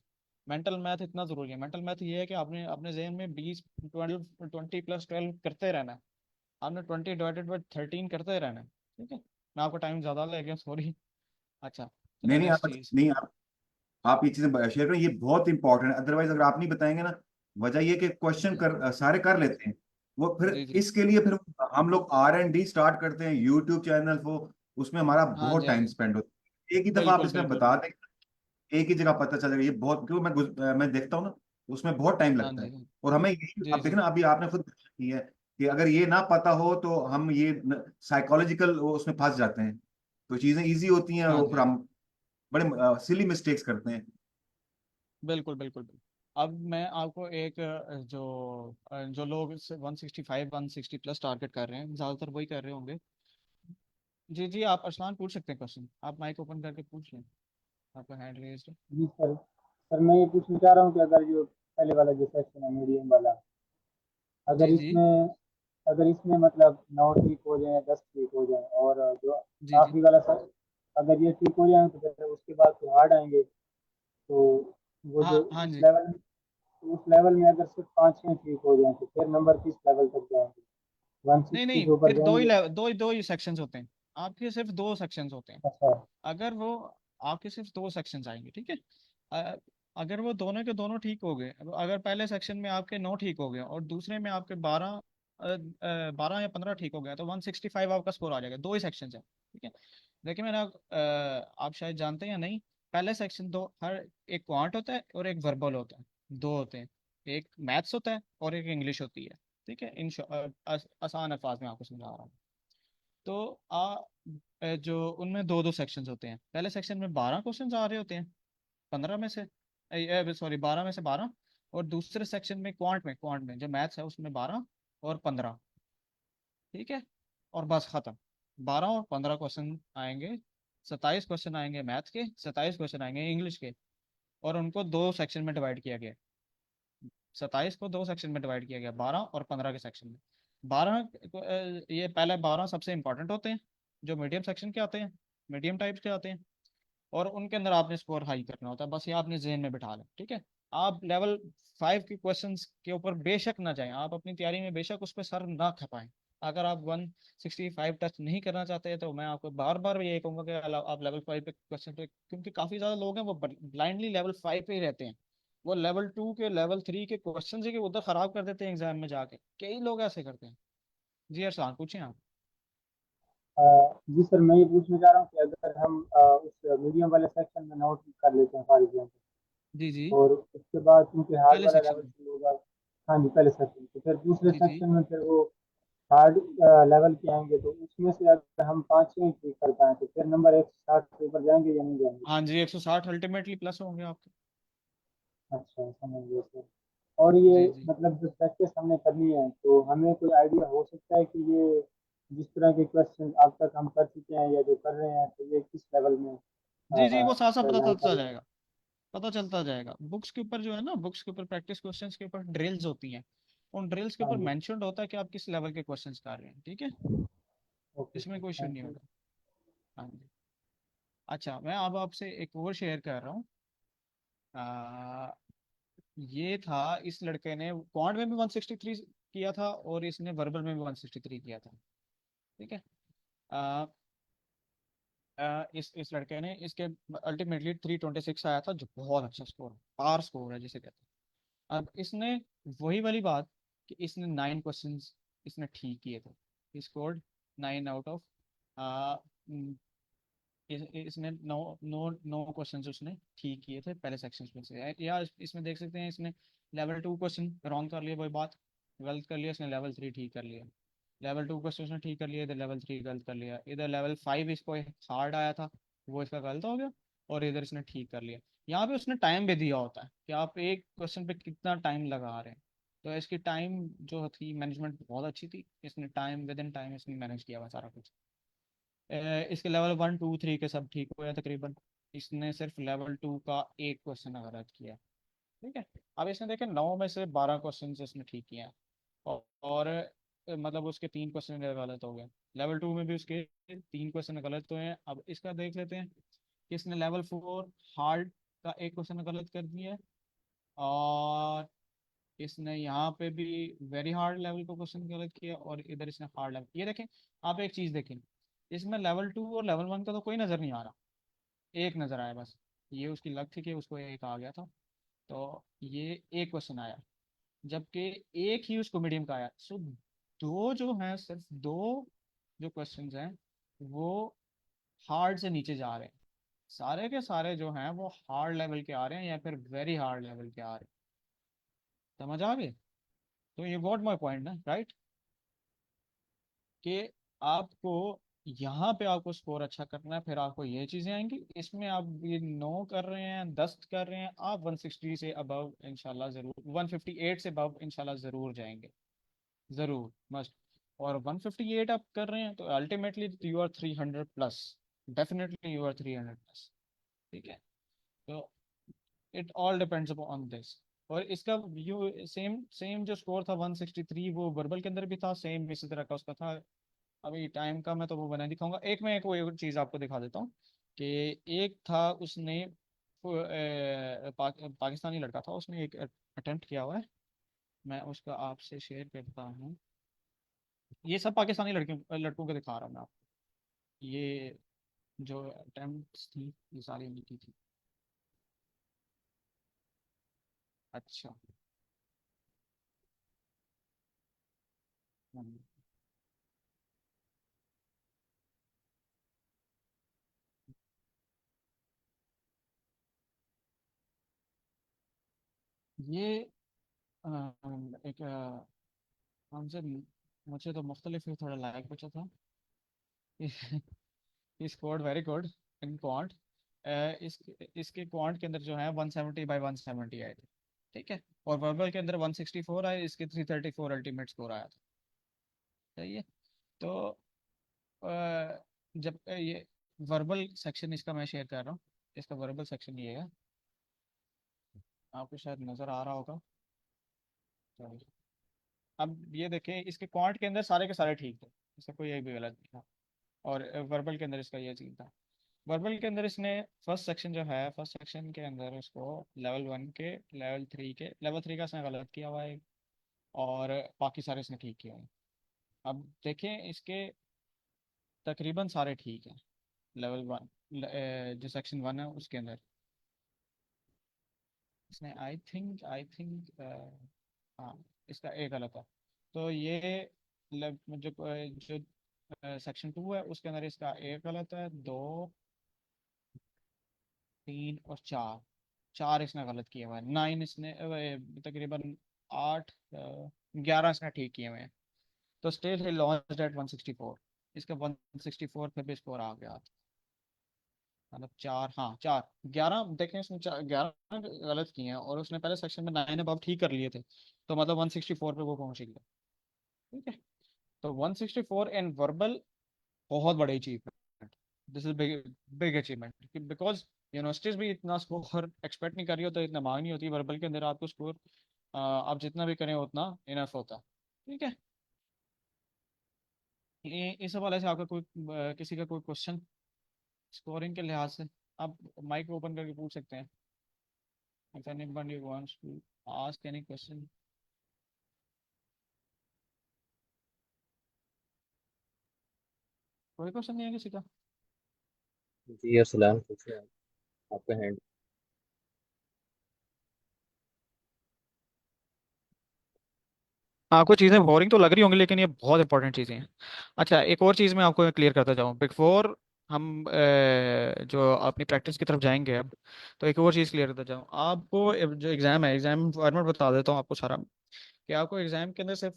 मेंटल मैथ इतना जरूरी है। मेंटल मैथ ये है कि आपने अपने जहन में 20 20 +12 करते रहना है। आपने 20 ÷ 13 करते रहना है। ठीक है, मैं आपको टाइम ज्यादा ले गया, सॉरी। अच्छा, चलो नहीं नहीं, नेक्स्ट आप चीज। नहीं, आप ये चीजें शेयर करें, ये बहुत इंपॉर्टेंट है। अदरवाइज अगर आप नहीं बताएंगे ना, वजह ये कि क्वेश्चन जी सारे कर लेते हैं वो, फिर जी जी। इसके लिए फिर हम लोग R&D स्टार्ट करते हैं, यूट्यूब चैनल को, उसमें हमारा हाँ बहुत जी, हाँ टाइम जी, स्पेंड होता है। एक ही दफा आप बिल्कुल इसमें बिल्कुल। बता दें, एक ही जगह पता चल जाएगा। ये बहुत, क्यों मैं देखता हूँ ना, उसमें बहुत टाइम हाँ लगता जी, है। हाँ और हमें यही, जी अब जी। देखना, अभी आपने खुद की है कि अगर ये ना पता हो तो हम ये साइकोलॉजिकल उसमें फंस जाते हैं। तो चीजें इजी होती हैं और हाँ वो जी, फिर हाँ जी, हम बड़े सिली मिस्टेक्स करते हैं। बिल्कुल बिल्कुल बिल्कुल। अब मैं आपको एक जो लोग 165 160 प्लस टारगेट कर रहे हैं, ज़्यादातर वही कर रहे होंगे। जी जी, आप अरसलान पूछ सकते हैं क्वेश्चन, आप माइक ओपन करके पूछ लें, आपका हैंड रेज्ड है। जी सर। सर मैं ये पूछना चाह रहा हूँ कि अगर जो पहले वाला जो सेक्शन है मीडियम वाला, अगर जी जी इसमें अगर इसमें मतलब 9 ठीक हो जाए, 10 ठीक हो जाए, और जो जी जी। आखिरी वाला सर अगर ये ठीक हो जाए तो फिर उसके बाद तो हार्ड आएंगे। तो वो जो हाँ हाँ उस जी। लेवल उस लेवल में अगर सिर्फ 5-6 ठीक हो जाए तो फिर नंबर किस लेवल तक जाएंगे? नहीं 160 नहीं, के ऊपर फिर दो ही जाएंगे? दो ही सेक्शंस होते हैं, आपके सिर्फ दो सेक्शंस होते हैं। अच्छा। अगर वो आपके सिर्फ दो सेक्शंस आएंगे, ठीक है। अ- अगर वो दोनों के दोनों ठीक हो गए, अगर पहले सेक्शन में आपके 9 ठीक हो गए और दूसरे में आपके 12 या 15 ठीक हो गया, तो 165 आपका स्कोर आ जाएगा। दो ही सेक्शन है, ठीक है। देखिए मेरा, आप शायद जानते हैं या नहीं, पहले सेक्शन दो, हर एक क्वांट होता है और एक वर्बल होता है, दो होते हैं। एक मैथ्स होता है और एक इंग्लिश होती है, ठीक है। आसान अल्फाज में आपको समझा रहा हूँ। तो जो उनमें दो दो सेक्शंस होते हैं, पहले सेक्शन में 12 क्वेश्चंस आ रहे होते हैं, 15 में से, सॉरी 12 में से 12। और दूसरे सेक्शन में क्वांट में जो मैथ्स है उसमें 12 और 15, ठीक है। और बस खत्म, 12 और 15 क्वेश्चन आएंगे, 27 क्वेश्चन आएंगे मैथ्स के, 27 क्वेश्चन आएंगे इंग्लिश के। और उनको दो सेक्शन में डिवाइड किया गया, 27 को दो सेक्शन में डिवाइड किया गया, 12 और 15 के सेक्शन में। 12 ये पहले 12 सबसे इंपॉर्टेंट होते हैं, जो मीडियम सेक्शन के आते हैं, मीडियम टाइप्स के आते हैं। और उनके अंदर आपने स्कोर हाई करना होता है, बस ये आपने जहन में बिठा लें, ठीक है। आप लेवल 5 के क्वेश्चंस के ऊपर बेशक ना जाएं, आप अपनी तैयारी में बेशक उस पर सर ना खपाएं। अगर आप 165 टच नहीं करना चाहते तो मैं आपको बार बार ये कहूंगा कि आप लेवल 5 पे क्वेश्चन पे, क्योंकि काफी ज्यादा लोग हैं वो ब्लाइंडली लेवल 5 पे ही रहते हैं। वो लेवल 2 के लेवल 3 के क्वेश्चन ही उधर खराब कर देते हैं एग्जाम में जाके, कई लोग ऐसे करते हैं। जी अरसान पूछें आप। अ, जी सर, मैं ये पूछना चाह रहा हूँ कि अगर हम उस मीडियम वाले सेक्शन में नोट कर लेते हैं फॉर एग्जाम्पल, जी जी। और उसके बाद क्योंकि हार्ड पहले वाला सेक्शन लेवल में। शुरू होगा। हाँ जी, पहले सेक्शन, तो फिर दूसरे जी जी। सेक्शन में फिर वो हार्ड लेवल के आएंगे, तो उसमें से अगर हम 5-6 ठीक कर पाए तो फिर नंबर 160 के ऊपर जाएंगे या नहीं जाएंगे? हाँ जी, 160 अल्टीमेटली प्लस होंगे आपके। अच्छा, समझ गया सर। और ये जी जी मतलब जो प्रैक्टिस हमने करनी है तो हमें कोई आइडिया हो सकता है कि ये जिस तरह के क्वेश्चन अब तक हम कर चुके हैं या जो कर रहे हैं तो ये किस लेवल में जी जी, वो साथ साथ पता चलता जानकारी? जाएगा, पता चलता जाएगा। बुक्स के ऊपर जो है ना, बुक्स के ऊपर प्रैक्टिस क्वेश्चंस के ऊपर ड्रिल्स होती हैं, उन ड्रिल्स के हाँ ऊपर जी। मेंशन्ड होता है कि आप किस लेवल के क्वेश्चंस कर रहे हैं, ठीक है। ओके इसमें सर, कोई इशू थैंक नहीं यू। होगा। हाँ जी। अच्छा, मैं अब आपसे एक और शेयर कर रहा हूँ। आ, ये था, इस लड़के ने क्वांट में भी 163 किया था और इसने वर्बल में भी 163 किया था, ठीक है। आ, इस लड़के ने, इसके अल्टीमेटली 326 आया था, जो बहुत अच्छा स्कोर, पार स्कोर है जिसे कहते हैं। अब इसने वही वाली बात कि इसने 9 क्वेश्चंस इसने ठीक किए थे, स्कोर्ड 9 आउट ऑफ, इसने नौ नौ नौ क्वेश्चंस उसने ठीक किए थे पहले सेक्शन में से। या इसमें देख सकते हैं, इसने लेवल 2 क्वेश्चन रॉन्ग कर लिया, वही बात गलत कर लिया, इसने लेवल 3 ठीक कर लिया। लेवल 2 क्वेश्चन उसने ठीक कर लिया, इधर लेवल 3 गलत कर लिया, इधर लेवल 5 इसको हार्ड आया था, वो इसका गलत हो गया, और इधर इसने ठीक कर लिया। यहाँ पे उसने टाइम भी दिया होता है कि आप एक क्वेश्चन पे कितना टाइम लगा रहे हैं। तो इसकी टाइम जो थी मैनेजमेंट बहुत अच्छी थी, इसने टाइम विद इन टाइम इसने मैनेज किया हुआ सारा कुछ। इसके लेवल 1 2 3 के सब ठीक हुए हैं तकरीबन, इसने सिर्फ लेवल 2 का एक क्वेश्चन गलत किया, ठीक है। अब इसने देखे 9 में से 12 क्वेश्चन इसने ठीक किए हैं, और मतलब उसके 3 क्वेश्चन गलत हो गए। लेवल 2 में भी उसके 3 क्वेश्चन गलत हुए हैं। अब इसका देख लेते हैं कि इसने लेवल 4 हार्ड का एक क्वेश्चन गलत कर दिया है, और इसने यहाँ पे भी वेरी हार्ड लेवल का क्वेश्चन गलत किया, और इधर इसने हार्ड लेवल, ये देखें। आप एक चीज़ देखें, इसमें लेवल 2 और लेवल 1 का तो कोई नज़र नहीं आ रहा, एक नज़र आया बस। ये उसकी लक थी कि उसको एक आ गया था, तो ये एक क्वेश्चन आया, जबकि एक ही उसको मीडियम का आया। सो दो जो हैं, सिर्फ दो जो क्वेश्चंस हैं वो हार्ड से नीचे जा रहे हैं, सारे के सारे जो हैं वो हार्ड लेवल के आ रहे हैं या फिर वेरी हार्ड लेवल के आ रहे हैं। समझ आ गए? तो ये व्हाट माय पॉइंट है, राइट, कि आपको यहाँ पे आपको स्कोर अच्छा करना है, फिर आपको ये चीजें आएंगी। इसमें आप ये 9 कर रहे हैं, 10 कर रहे हैं, आप 160 से अबव इंशाल्लाह जरूर, 158 से अबव इंशाल्लाह जरूर जाएंगे, जरूर, मस्ट। और 158 आप कर रहे हैं तो ultimately you are 300 plus, definitely you are 300 plus. ठीक है, तो it all depends upon this. और इसका यू सेम सेम जो स्कोर था 163 वो वर्बल के अंदर भी था, सेम इसी तरह का उसका था। अभी टाइम का मैं तो वो बना दिखाऊंगा, एक मैं एक वो एक चीज़ आपको दिखा देता हूँ कि एक था उसने पाकिस्तानी लड़का था, उसने एक अटेम्प्ट किया हुआ है, मैं उसका आपसे शेयर करता हूँ। ये सब पाकिस्तानी लड़कियों लड़कों को दिखा रहा हूँ मैं आपको, ये जो अटेम्प्ट थी ये सारी इनकी थी। अच्छा, हम्म, ये एक हमसे मुझे तो मुख्तलिफ ही थोड़ा लायक बचा था। He scored very good in quant. इस इसके क्वांट के अंदर जो है 170 बाई 170 आए थे। ठीक है, और वर्बल के अंदर 164 आए, इसके 334 अल्टीमेट स्कोर आया था। सही है, तो जब ये वर्बल सेक्शन इसका मैं शेयर कर रहा हूँ, इसका वर्बल सेक्शन ये है, आपको शायद नज़र आ रहा होगा। तो अब ये देखें, इसके क्वांट के अंदर सारे के सारे ठीक थे, इसका कोई एक भी गलत नहीं था। और वर्बल के अंदर इसका ये सीन था, वर्बल के अंदर इसने फर्स्ट सेक्शन जो है, फर्स्ट सेक्शन के अंदर उसको लेवल 1 के, लेवल 3 का इसने गलत किया हुआ है, और बाकी सारे इसने ठीक किया है। अब देखें इसके तकरीबन सारे ठीक हैं। लेवल 1 जो सेक्शन 1 है उसके अंदर इसने आई थिंक हाँ, इसका एक गलत है। तो ये जो सेक्शन 2 है उसके अंदर इसका एक गलत है, 2, 3 और 4, चार इसने गलत किए हुए हैं। 9 इसने तकरीबन 8, 11 इसने ठीक किए हुए हैं। तो स्टिल ही लॉन्च्ड एट 164, इसका 164 पे भी स्कोर आ गया। मतलब 4, हाँ 4, 11 देखें इसने 11 गलत किए हैं, और उसने पहले सेक्शन में 9 अब ठीक कर लिए थे, तो मतलब 164 पे वो पहुंच गया। ठीक है, तो 164 इन वर्बल बहुत बड़ी achievement, this is big big achievement, because universities भी इतना स्कोर एक्सपेक्ट नहीं कर रही हो, तो इतना मांग नहीं होती वर्बल के अंदर आपको स्कोर, आप जितना भी करें उतना इनफ होता है। ठीक है, ये इस हवाले से आपका कोई किसी का कोई क्वेश्चन स्कोरिंग के लिहाज से, आप माइक ओपन करके पूछ सकते हैं। If anybody wants to ask any question. कोई क्वेश्चन नहीं है किसी का? जी अस्सलाम, पूछिए आप, आपका हैंड। आपको चीज़ें बोरिंग तो लग रही होंगी, लेकिन ये बहुत इंपॉर्टेंट चीज़ें हैं। अच्छा, एक और चीज़ मैं आपको क्लियर करता जाऊँ बिफोर हम जो अपनी प्रैक्टिस की तरफ जाएंगे अब, तो एक और चीज़ क्लियर करता जाऊँ आपको। जो एग्ज़ाम है, एग्ज़ाम फॉर्मेट बता देता हूँ आपको सारा, कि आपको एग्ज़ाम के अंदर सिर्फ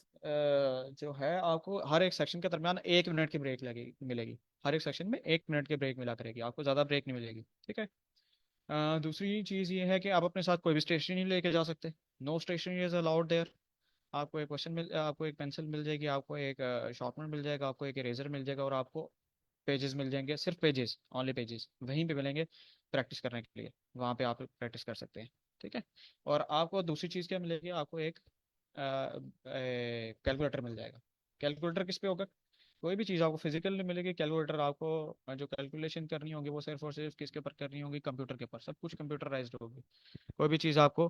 जो है आपको हर एक सेक्शन के दरमियान 1 मिनट की ब्रेक लगेगी, मिलेगी। हर एक सेक्शन में 1 मिनट की ब्रेक मिला करेगी, आपको ज़्यादा ब्रेक नहीं मिलेगी। ठीक है, दूसरी चीज़ ये है कि आप अपने साथ कोई भी स्टेशनरी लेके जा सकते, no stationery is allowed there. आपको एक पेंसिल मिल जाएगी, आपको एक शार्पनर मिल जाएगा, आपको एक इरेजर मिल जाएगा, और आपको पेजेस मिल जाएंगे, सिर्फ पेजेस, ओनली पेजेस वहीं पे मिलेंगे प्रैक्टिस करने के लिए, वहाँ पे आप प्रैक्टिस कर सकते हैं। ठीक है, और आपको दूसरी चीज़ क्या मिलेगी, आपको एक कैलकुलेटर मिल जाएगा। कैलकुलेटर किस पे होगा? कोई भी चीज़ आपको फिजिकल नहीं मिलेगी, कैलकुलेटर आपको जो कैलकुलेशन करनी होगी वो सिर्फ और सिर्फ किसके ऊपर करनी होगी, कंप्यूटर के ऊपर, सब कुछ कंप्यूटराइज्ड होगी। कोई भी चीज़ आपको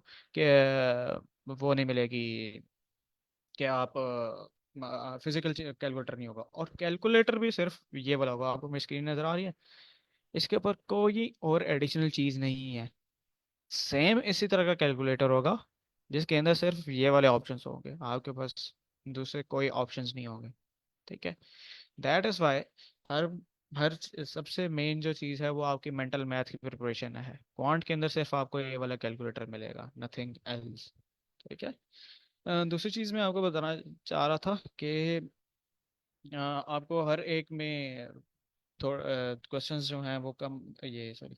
वो नहीं मिलेगी कि आप फिजिकल कैलकुलेटर नहीं होगा। और कैलकुलेटर भी सिर्फ ये वाला होगा, आपको मेरी स्क्रीन नज़र आ रही है, इसके ऊपर कोई और एडिशनल चीज़ नहीं है। सेम इसी तरह का कैलकुलेटर होगा जिसके अंदर सिर्फ ये वाले ऑप्शंस होंगे, आपके पास दूसरे कोई ऑप्शंस नहीं होंगे। ठीक है, दैट इज़ वाई हर हर सबसे मेन जो चीज़ है वो आपकी मेंटल मैथ की प्रिपरेशन है। क्वांट के अंदर सिर्फ आपको ये वाला कैलकुलेटर मिलेगा, नथिंग एल्स। ठीक है, दूसरी चीज़ मैं आपको बताना चाह रहा था कि आपको हर एक में थोड़ा क्वेश्चंस जो हैं वो कम, ये सॉरी,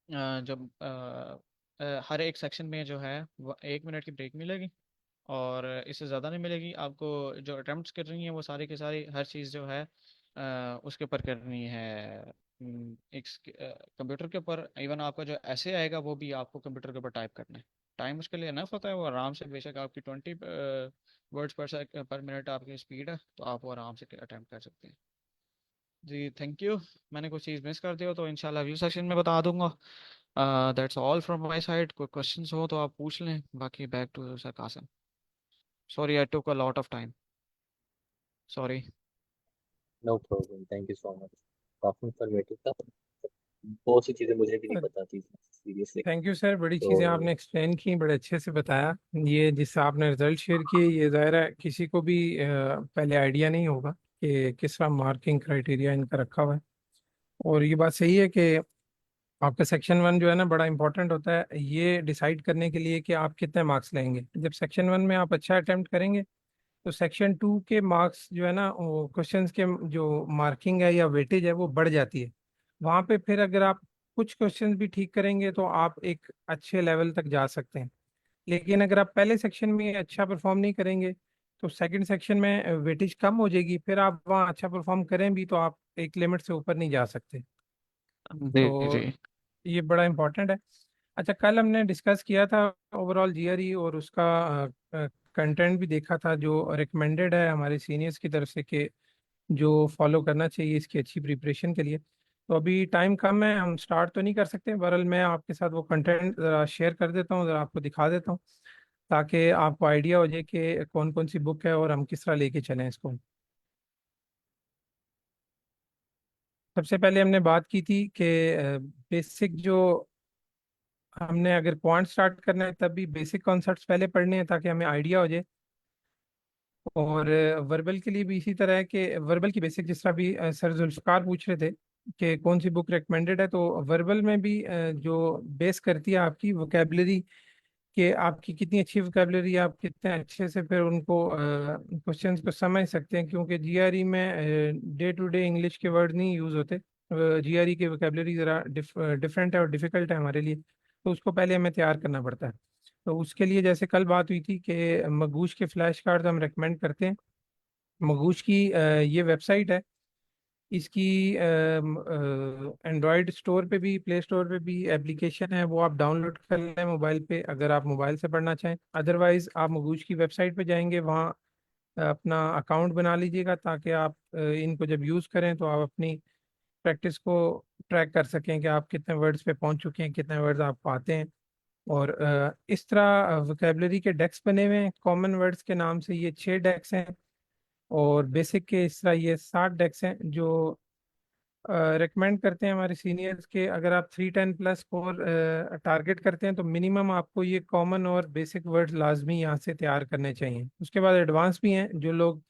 जब हर एक सेक्शन में जो है वो 1 मिनट की ब्रेक मिलेगी। और इससे ज़्यादा नहीं मिलेगी आपको। जो अटेम्प्ट्स कर रही हैं वो सारी की सारी हर चीज़ जो है उसके ऊपर करनी है, एक कंप्यूटर के ऊपर। इवन आपका जो ऐसे आएगा वो भी आपको कंप्यूटर के ऊपर टाइप करना है। टाइम उसके लिए इनफ होता है, वो आराम से, बेशक आपकी 20 वर्ड्स पर मिनट आपकी स्पीड है तो आप वो आराम से अटेम्प्ट कर सकते हैं। जी थैंक यू। मैंने कुछ चीज़ मिस कर दिया तो इंशाल्लाह अगले सेशन में बता दूंगा। That's all from my side. कोई क्वेश्चंस हो तो आप पूछ लें, बाकी back to sir Qasim. Sorry I took a lot of time, sorry. No problem, thank you so much. काफी इंफॉर्मेटिव था। बहुत सी चीजें मुझे भी नहीं पता थी सीरियसली। थैंक यू सर, बड़ी तो चीज़ें आपने एक्सप्लेन की, बड़े अच्छे से बताया। ये जिससे आपने रिजल्ट शेयर किए, ये ज़ाहिर है किसी को भी पहले आइडिया नहीं होगा कि किस तरह मार्किंग क्राइटेरिया इनका रखा हुआ है। और ये बात सही है कि आपका सेक्शन 1 जो है ना बड़ा इंपॉर्टेंट होता है ये डिसाइड करने के लिए कि आप कितने मार्क्स लेंगे। जब सेक्शन 1 में आप अच्छा अटेम्प्ट करेंगे तो सेक्शन 2 के मार्क्स जो है ना, वो क्वेश्चंस के जो मार्किंग है या वेटेज है वो बढ़ जाती है। वहाँ पे फिर अगर आप कुछ क्वेश्चंस भी ठीक करेंगे तो आप एक अच्छे लेवल तक जा सकते हैं। लेकिन अगर आप पहले सेक्शन में अच्छा परफॉर्म नहीं करेंगे तो सेकंड सेक्शन में वेटेज कम हो जाएगी, फिर आप वहाँ अच्छा परफॉर्म करें भी तो आप एक लिमिट से ऊपर नहीं जा सकते। जी तो जी। ये बड़ा इंपॉर्टेंट है। अच्छा, कल हमने डिस्कस किया था ओवरऑल जीआरई और उसका कंटेंट भी देखा था जो रिकमेंडेड है हमारे सीनियर्स की तरफ से कि जो फॉलो करना चाहिए इसकी अच्छी प्रिपरेशन के लिए। तो अभी टाइम कम है, हम स्टार्ट तो नहीं कर सकते, बहरहाल मैं आपके साथ वो कंटेंट ज़रा शेयर कर देता हूँ, ज़रा आपको दिखा देता हूँ ताकि आपको आइडिया हो जाए कि कौन कौन सी बुक है और हम किस तरह लेके चलें इसको। सबसे पहले हमने बात की थी कि बेसिक जो, हमने अगर क्वांट स्टार्ट करना है तब भी बेसिक कॉन्सेप्ट्स पहले पढ़ने हैं ताकि हमें आइडिया हो जाए। और वर्बल के लिए भी इसी तरह है कि वर्बल की बेसिक, जिस तरह भी सर जुल्फकार पूछ रहे थे कि कौन सी बुक रिकमेंडेड है, तो वर्बल में भी जो बेस करती है आपकी वोकेबलरी, कि आपकी कितनी अच्छी वोकेबलरी है, आप कितने अच्छे से फिर उनको क्वेश्चंस को समझ सकते हैं, क्योंकि जीआरई में डे टू डे इंग्लिश के वर्ड नहीं यूज़ होते। जीआरई की वोकेबलरी ज़रा डिफरेंट है और डिफ़िकल्ट है हमारे लिए, तो उसको पहले हमें तैयार करना पड़ता है। तो उसके लिए जैसे कल बात हुई थी कि मगूश के फ्लैश कार्ड हम रेकमेंड करते हैं। मगूश की ये वेबसाइट है, इसकी एंड्रॉयड स्टोर पे भी, प्ले स्टोर पे भी एप्लीकेशन है, वो आप डाउनलोड कर लें मोबाइल पे अगर आप मोबाइल से पढ़ना चाहें। अदरवाइज आप मगूश की वेबसाइट पे जाएंगे, वहाँ अपना अकाउंट बना लीजिएगा ताकि आप इनको जब यूज़ करें तो आप अपनी प्रैक्टिस को ट्रैक कर सकें कि आप कितने वर्ड्स पे पहुंच चुके हैं, कितने वर्ड्स आपको आते हैं। और इस तरह वोकेबलरी के डेक्स बने हुए हैं, कॉमन वर्ड्स के नाम से ये 6 डेक्स हैं, और बेसिक के इस तरह ये 7 डेक्स हैं जो रेकमेंड करते हैं हमारे सीनियर्स के। अगर आप 310+ स्कोर टारगेट करते हैं तो मिनिमम आपको ये कॉमन और बेसिक वर्ड्स लाजमी यहाँ से तैयार करने चाहिए। उसके बाद एडवांस भी हैं, जो लोग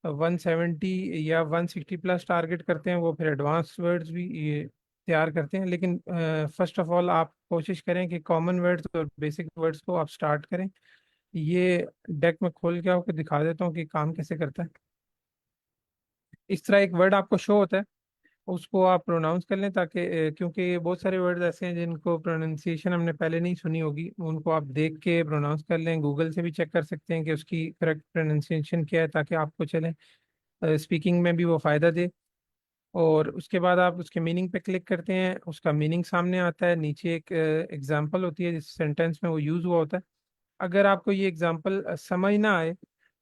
170 या 160+ टारगेट करते हैं वो फिर एडवांस वर्ड्स भी ये तैयार करते हैं। लेकिन फर्स्ट ऑफ ऑल आप कोशिश करें कि कॉमन वर्ड्स और बेसिक वर्ड्स को आप स्टार्ट करें। ये डेक में खोल के आपको दिखा देता हूँ कि काम कैसे करता है। इस तरह एक वर्ड आपको शो होता है, उसको आप प्रोनाउंस कर लें ताकि क्योंकि बहुत सारे वर्ड्स ऐसे हैं जिनको प्रोनाउंसिएशन हमने पहले नहीं सुनी होगी, उनको आप देख के प्रोनाउंस कर लें। गूगल से भी चेक कर सकते हैं कि उसकी करेक्ट प्रोनाउंसिएशन क्या है ताकि आपको चले स्पीकिंग में भी वो फ़ायदा दे। और उसके बाद आप उसके मीनिंग पे क्लिक करते हैं, उसका मीनिंग सामने आता है, नीचे एक एग्जांपल होती है जिस सेंटेंस में वो यूज़ हुआ होता है। अगर आपको ये एग्जांपल समझ ना आए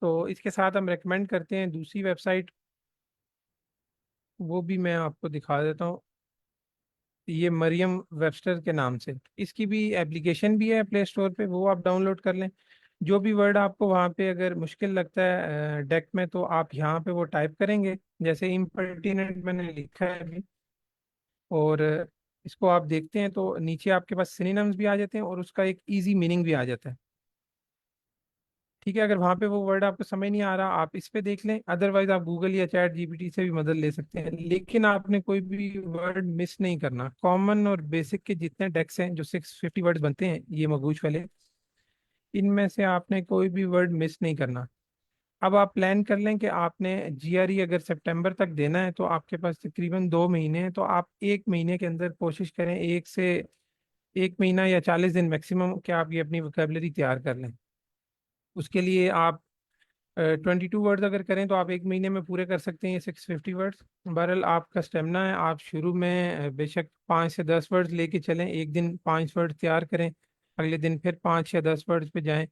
तो इसके साथ हम रेकमेंड करते हैं दूसरी वेबसाइट, वो भी मैं आपको दिखा देता हूँ। ये मरियम वेबस्टर के नाम से, इसकी भी एप्लीकेशन भी है प्ले स्टोर पे, वो आप डाउनलोड कर लें। जो भी वर्ड आपको वहाँ पे अगर मुश्किल लगता है डेक में, तो आप यहाँ पे वो टाइप करेंगे, जैसे इम्पर्टिनेंट मैंने लिखा है अभी, और इसको आप देखते हैं तो नीचे आपके पास सिनोनिम्स भी आ जाते हैं और उसका एक इजी मीनिंग भी आ जाता है। ठीक है, अगर वहाँ पे वो वर्ड आपको समझ नहीं आ रहा आप इस पे देख लें, अदरवाइज आप गूगल या चैट जीपीटी से भी मदद ले सकते हैं। लेकिन आपने कोई भी वर्ड मिस नहीं करना। कॉमन और बेसिक के जितने डेक्स हैं, जो 650 वर्ड्स बनते हैं ये मगूच वाले, इनमें से आपने कोई भी वर्ड मिस नहीं करना। अब आप प्लान कर लें कि आपने जीआरई अगर सितंबर तक देना है तो आपके पास तकरीबन 2 महीने हैं, तो आप 1 महीने के अंदर कोशिश करें, 1 महीना या 40 दिन मैक्सिमम, कि आप ये अपनी वोकेबलरी तैयार कर लें। उसके लिए आप 22 वर्ड्स अगर करें तो आप एक महीने में पूरे कर सकते हैं 650 वर्ड्स। बहरहाल आपका स्टेमिना है, आप शुरू में बेशक 5 से 10 वर्ड्स लेके चलें, एक दिन 5 वर्ड तैयार करें, अगले दिन फिर 5 या 10 वर्ड्स पे जाएं,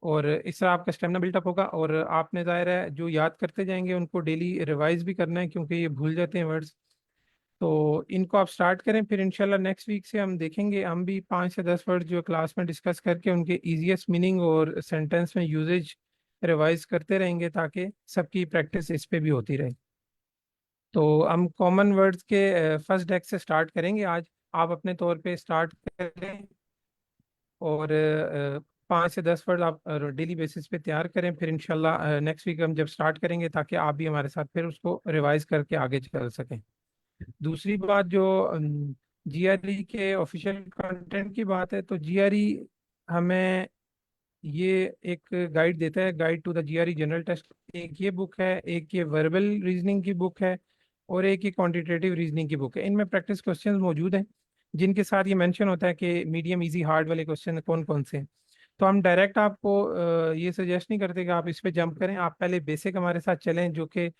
और इस तरह आपका स्टेमिना बिल्टअप होगा। और आपने ज़ाहिर है जो याद करते जाएंगे उनको डेली रिवाइज भी करना है, क्योंकि ये भूल जाते हैं वर्ड्स। तो इनको आप स्टार्ट करें, फिर इंशाल्लाह नेक्स्ट वीक से हम देखेंगे, हम भी 5 से 10 वर्ड जो क्लास में डिस्कस करके उनके इजीएस्ट मीनिंग और सेंटेंस में यूजेज रिवाइज करते रहेंगे, ताकि सबकी प्रैक्टिस इस पे भी होती रहे। तो हम कॉमन वर्ड्स के फर्स्ट डेक से स्टार्ट करेंगे आज। आप अपने तौर पे स्टार्ट करें, और 5 से 10 वर्ड आप डेली बेसिस पे तैयार करें, फिर इंशाल्लाह नेक्स्ट वीक हम जब स्टार्ट करेंगे, ताकि आप भी हमारे साथ फिर उसको रिवाइज करके आगे चल सकें। दूसरी बात जो जीआरई के ऑफिशियल कंटेंट की बात है, तो जीआरई हमें ये एक गाइड देता है, guide to the GRE general test. एक ये बुक है, एक ये वर्बल रीजनिंग की बुक है, और एक ये क्वांटिटेटिव रीजनिंग की बुक है। इनमें प्रैक्टिस क्वेश्चंस मौजूद हैं, जिनके साथ ये मेंशन होता है कि मीडियम इजी हार्ड वाले क्वेश्चन कौन कौन से हैं। तो हम डायरेक्ट आपको ये सजेस्ट नहीं करते कि आप इस पे जंप करें, आप पहले बेसिक हमारे साथ चलें, जो कि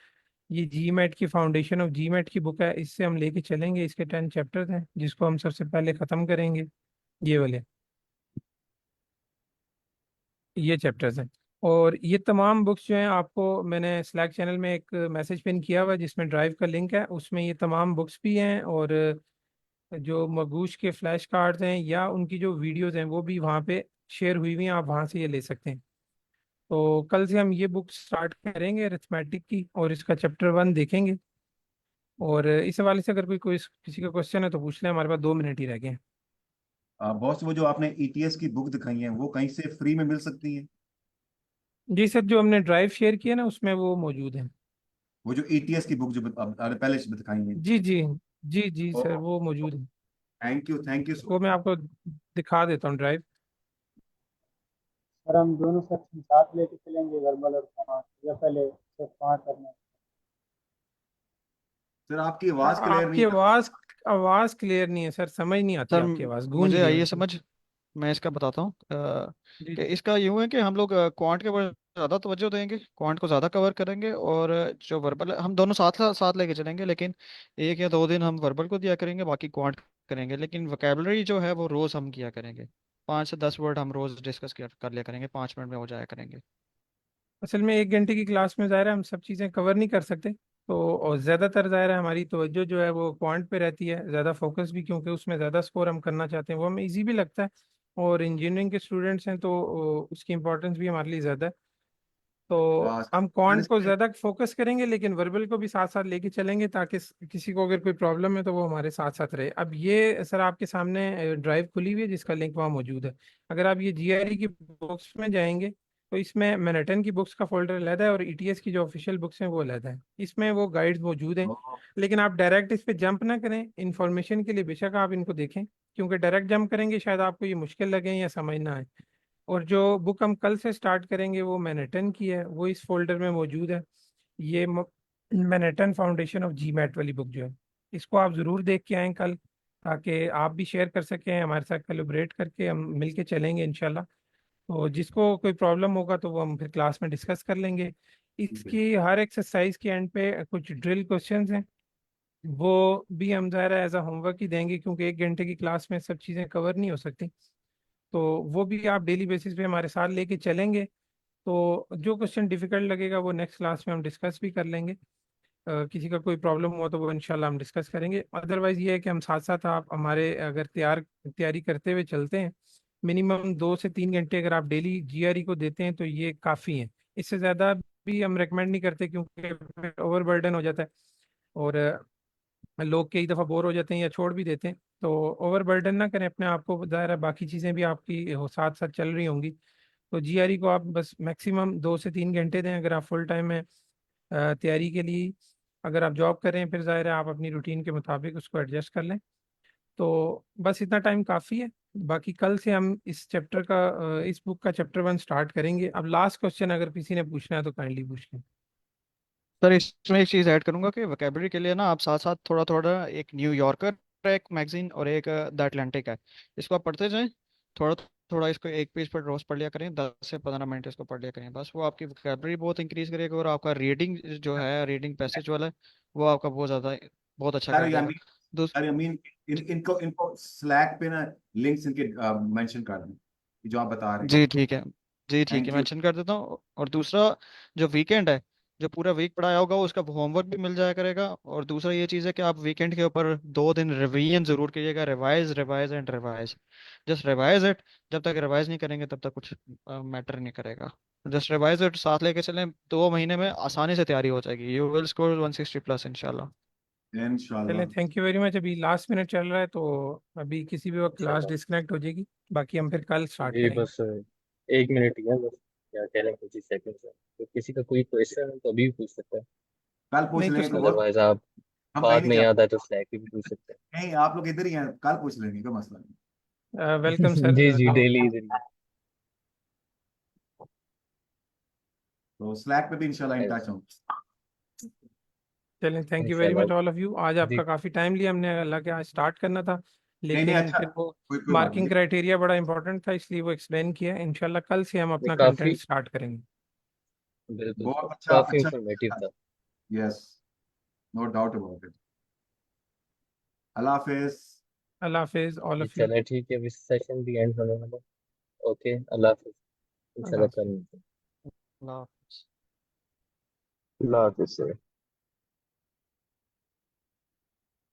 ये जी मैट की फाउंडेशन ऑफ जी मैट की बुक है, इससे हम लेके चलेंगे। इसके 10 चैप्टर्स हैं, जिसको हम सबसे पहले ख़त्म करेंगे, ये वाले ये चैप्टर्स हैं। और ये तमाम बुक्स जो हैं, आपको मैंने स्लैक चैनल में एक मैसेज पिन किया हुआ है, जिसमें ड्राइव का लिंक है, उसमें ये तमाम बुक्स भी हैं, और जो मगूश के फ्लैश कार्ड्स हैं या उनकी जो वीडियोस हैं वो भी वहाँ पे शेयर हुई हुई हैं, आप वहाँ से ये ले सकते हैं। तो कल से हम ये बुक स्टार्ट करेंगे अरिथमेटिक की, और इसका चैप्टर 1 देखेंगे। और इस हवाले से अगर कोई किसी का क्वेश्चन है तो पूछ लें, हमारे पास 2 मिनट ही रह गए हैं। बॉस, वो जो आपने ईटीएस की बुक दिखाई है वो कहीं से फ्री में मिल सकती है? जी सर, जो हमने ड्राइव शेयर किया ना उसमें वो मौजूद है। वो जो ईटीएस की बुक जो आपने पहले से दिखाई है। जी जी, जी जी सर, वो मौजूद है। थैंक यू सो। वो मैं आपको दिखा देता हूँ ड्राइव। सर हम दोनों सेक्शन साथ लेके चलेंगे, वर्बल और कमांड, या पहले सिर्फ 5 करना है? सर आपकी आवाज क्लियर आपकी नहीं आ। आवाज आवाज क्लियर नहीं है सर, समझ नहीं आती सर आपकी आवाज, गूंज मुझे रही है आई है बिल्कुल। समझ। मैं इसका बताता हूँ जी कि जी। इसका यूं है कि हम लोग क्वांट के ऊपर ज़्यादा तवज्जो देंगे, क्वांट को ज़्यादा कवर करेंगे, और जो वर्बल हम दोनों साथ साथ लेके चलेंगे, लेकिन 1 या 2 दिन हम वर्बल को दिया करेंगे, बाकी क्वांट करेंगे। लेकिन वोकेबलरी जो है वो रोज़ हम किया करेंगे, 5 से 10 वर्ड हम रोज़ डिस्कस कर लिया करेंगे, 5 मिनट में हो जाया करेंगे। असल में 1 घंटे की क्लास में ज़ाहिर है हम सब चीज़ें कवर नहीं कर सकते। तो और ज़्यादातर ज़ाहिर है हमारी तवज्जो जो है वो क्वांट पे रहती है, ज़्यादा फोकस भी, क्योंकि उसमें ज़्यादा स्कोर हम करना चाहते हैं, वो हमें इजी भी लगता है। और इंजीनियरिंग के स्टूडेंट्स हैं तो उसकी इंपॉर्टेंस भी हमारे लिए ज़्यादा है। तो हम क्वांट को सर ज़्यादा फोकस करेंगे, लेकिन वर्बल को भी साथ साथ लेके चलेंगे, ताकि किसी को अगर कोई प्रॉब्लम है तो वो हमारे साथ साथ रहे। अब ये सर आपके सामने ड्राइव खुली हुई है, जिसका लिंक वहाँ मौजूद है। अगर आप ये जीआरई की बुक्स में जाएंगे, तो इसमें मैनहट्टन की बुक्स का फोल्डर अलग है, और ईटीएस की जो ऑफिशियल बुक्स हैं वो अलग है। इसमें वो गाइड्स मौजूद हैं, लेकिन आप डायरेक्ट इस पे जंप ना करें। इन्फॉर्मेशन के लिए बेशक आप इनको देखें, क्योंकि डायरेक्ट जंप करेंगे शायद आपको ये मुश्किल लगे या समझ ना आए। और जो बुक हम कल से स्टार्ट करेंगे वो मैनहट्टन की है, वो इस फोल्डर में मौजूद है। ये Manhattan foundation of GMAT वाली बुक जो है, इसको आप ज़रूर देख के आएँ कल, ताकि आप भी शेयर कर सकें हमारे साथ, कोलैबोरेट करके हम मिल के चलेंगे इंशाल्लाह। तो जिसको कोई प्रॉब्लम होगा तो वो हम फिर क्लास में डिस्कस कर लेंगे। इसकी हर एक्सरसाइज के एंड पे कुछ ड्रिल क्वेश्चंस हैं, वो भी हम ज़ाहिर है एज अ होमवर्क ही देंगे, क्योंकि 1 घंटे की क्लास में सब चीज़ें कवर नहीं हो सकती। तो वो भी आप डेली बेसिस पे हमारे साथ लेके चलेंगे। तो जो क्वेश्चन डिफिकल्ट लगेगा वो नेक्स्ट क्लास में हम डिस्कस भी कर लेंगे। किसी का कोई प्रॉब्लम हुआ तो वो इंशाल्लाह हम डिस्कस करेंगे। अदरवाइज ये है कि हम साथ साथ आप हमारे अगर तैयारी करते हुए चलते हैं, मिनिमम 2 से 3 घंटे अगर आप डेली जीआरई को देते हैं तो ये काफ़ी है। इससे ज़्यादा भी हम रेकमेंड नहीं करते, क्योंकि ओवर बर्डन हो जाता है, और लोग कई दफ़ा बोर हो जाते हैं या छोड़ भी देते हैं। तो ओवर बर्डन ना करें अपने आप को, ज़ाहिर है बाकी चीज़ें भी आपकी साथ साथ चल रही होंगी। तो जीआरई को आप बस मैक्सिमम 2 से 3 घंटे दें, अगर आप फुल टाइम में तैयारी के लिए। अगर आप जॉब कर रहे हैं फिर ज़ाहिर है आप अपनी रूटीन के मुताबिक उसको एडजस्ट कर लें। तो बस इतना टाइम काफ़ी है। बाकी कल से हम इस चैप्टर का इस बुक का चैप्टर 1 स्टार्ट करेंगे। अब लास्ट क्वेश्चन अगर किसी ने पूछना है तो काइंडली पूछ लें। सर इसमें एक चीज़ ऐड करूंगा कि वोकेबलरी के लिए ना आप साथ साथ थोड़ा थोड़ा, एक न्यूयॉर्कर, एक मैगजीन, और एक द अटलांटिक है, इसको आप पढ़ते जाएं, थोड़ा थोड़ा इसको एक पेज पर रोज पढ़ लिया करें, 10 से 15 मिनट इसको पढ़ लिया करें बस। वो आपकी वोकैबलरी बहुत इंक्रीज करेगा और आपका रीडिंग जो है, रीडिंग पैसेज वाला है, वो आपका बहुत ज़्यादा, बहुत अच्छा कर यार देगा। अमीन, दूस यार अमीन, इनको इनको स्लैक पे ना लिंक्स इनके मेंशन कर दें, जो आप बता रहे हैं। जी ठीक है, जी ठीक है, थैंक यू। मेंशन कर देता हूँ। और दूसरा, जो वीकेंड है, जो पूरा वीक पढ़ाया होगा उसका होमवर्क भी मिल जाया करेगा। और दूसरा ये चीज़ है कि आप वीकेंड के ऊपर 2 दिन रिवीजन जरूर कीजिएगा, revise revise and revise, just revise it. जब तक रिवाइज नहीं करेंगे तब तक कुछ मैटर नहीं करेगा। जस्ट रिवाइज इट, साथ लेके चलें, 2 महीने में आसानी से तैयारी हो जाएगी। यू विल स्कोर 160+ इंशाल्लाह। चलें, इंशाल्लाह। Thank you very much. अभी लास्ट मिनट चल रहा है तो अभी किसी भी वक्त क्लास चलो डिस्कनेक्ट हो जाएगी, बाकी हम फिर कल स्टार्ट जी, करेंगे। बस 1 मिनट ही है, बस क्या कह रहे हैं, कुछ ही सेकंड है, तो किसी का कोई क्वेश्चन है तो अभी भी पूछ सकते हैं, कल पूछ नहीं तो लेंगे तो बहुत, अदरवाइज आप हम कहीं बाद नहीं में याद जाते। आए तो स्लैक पे भी पूछ सकते नहीं, आप लोग इधर ही हैं, कल पूछ लेंगे, कोई मसला नहीं। वेलकम हैं। जी सर। जी, तो डेली इधर तो स्लैक पे भी इंशाल्लाह इन ही टच हूँ। चलें, थैंक यू वेरी इंशाल्लाह। Much all of you. आज जी आपका काफ़ी टाइम लिया हमने, हालांकि आज स्टार्ट करना था नहीं लेकिन अच्छा, फिर वो कोई बात मार्किंग नहीं। क्राइटेरिया बड़ा इंपॉर्टेंट था, इसलिए वो एक्सप्लेन किया। इंशाल्लाह कल से हम ये अपना काफी, कंटेंट स्टार्ट करेंगे। बिल्कुल बहुत अच्छा काफी अच्छा। इंफॉर्मेटिव था। Yes, no doubt about it. अल्लाह हाफिज। अल्लाह हाफिज़ ऑल जी ऑफ यू। चलें, ठीक है, अभी सेशन भी एंड होने वाला है। ओके, अल्लाह हाफिज, अल्लाह इंशाल्लाह हाफिज़। कल मिलते हैं। अल्लाह हाफ़िज़। अल्लाह हाफिज़ सर।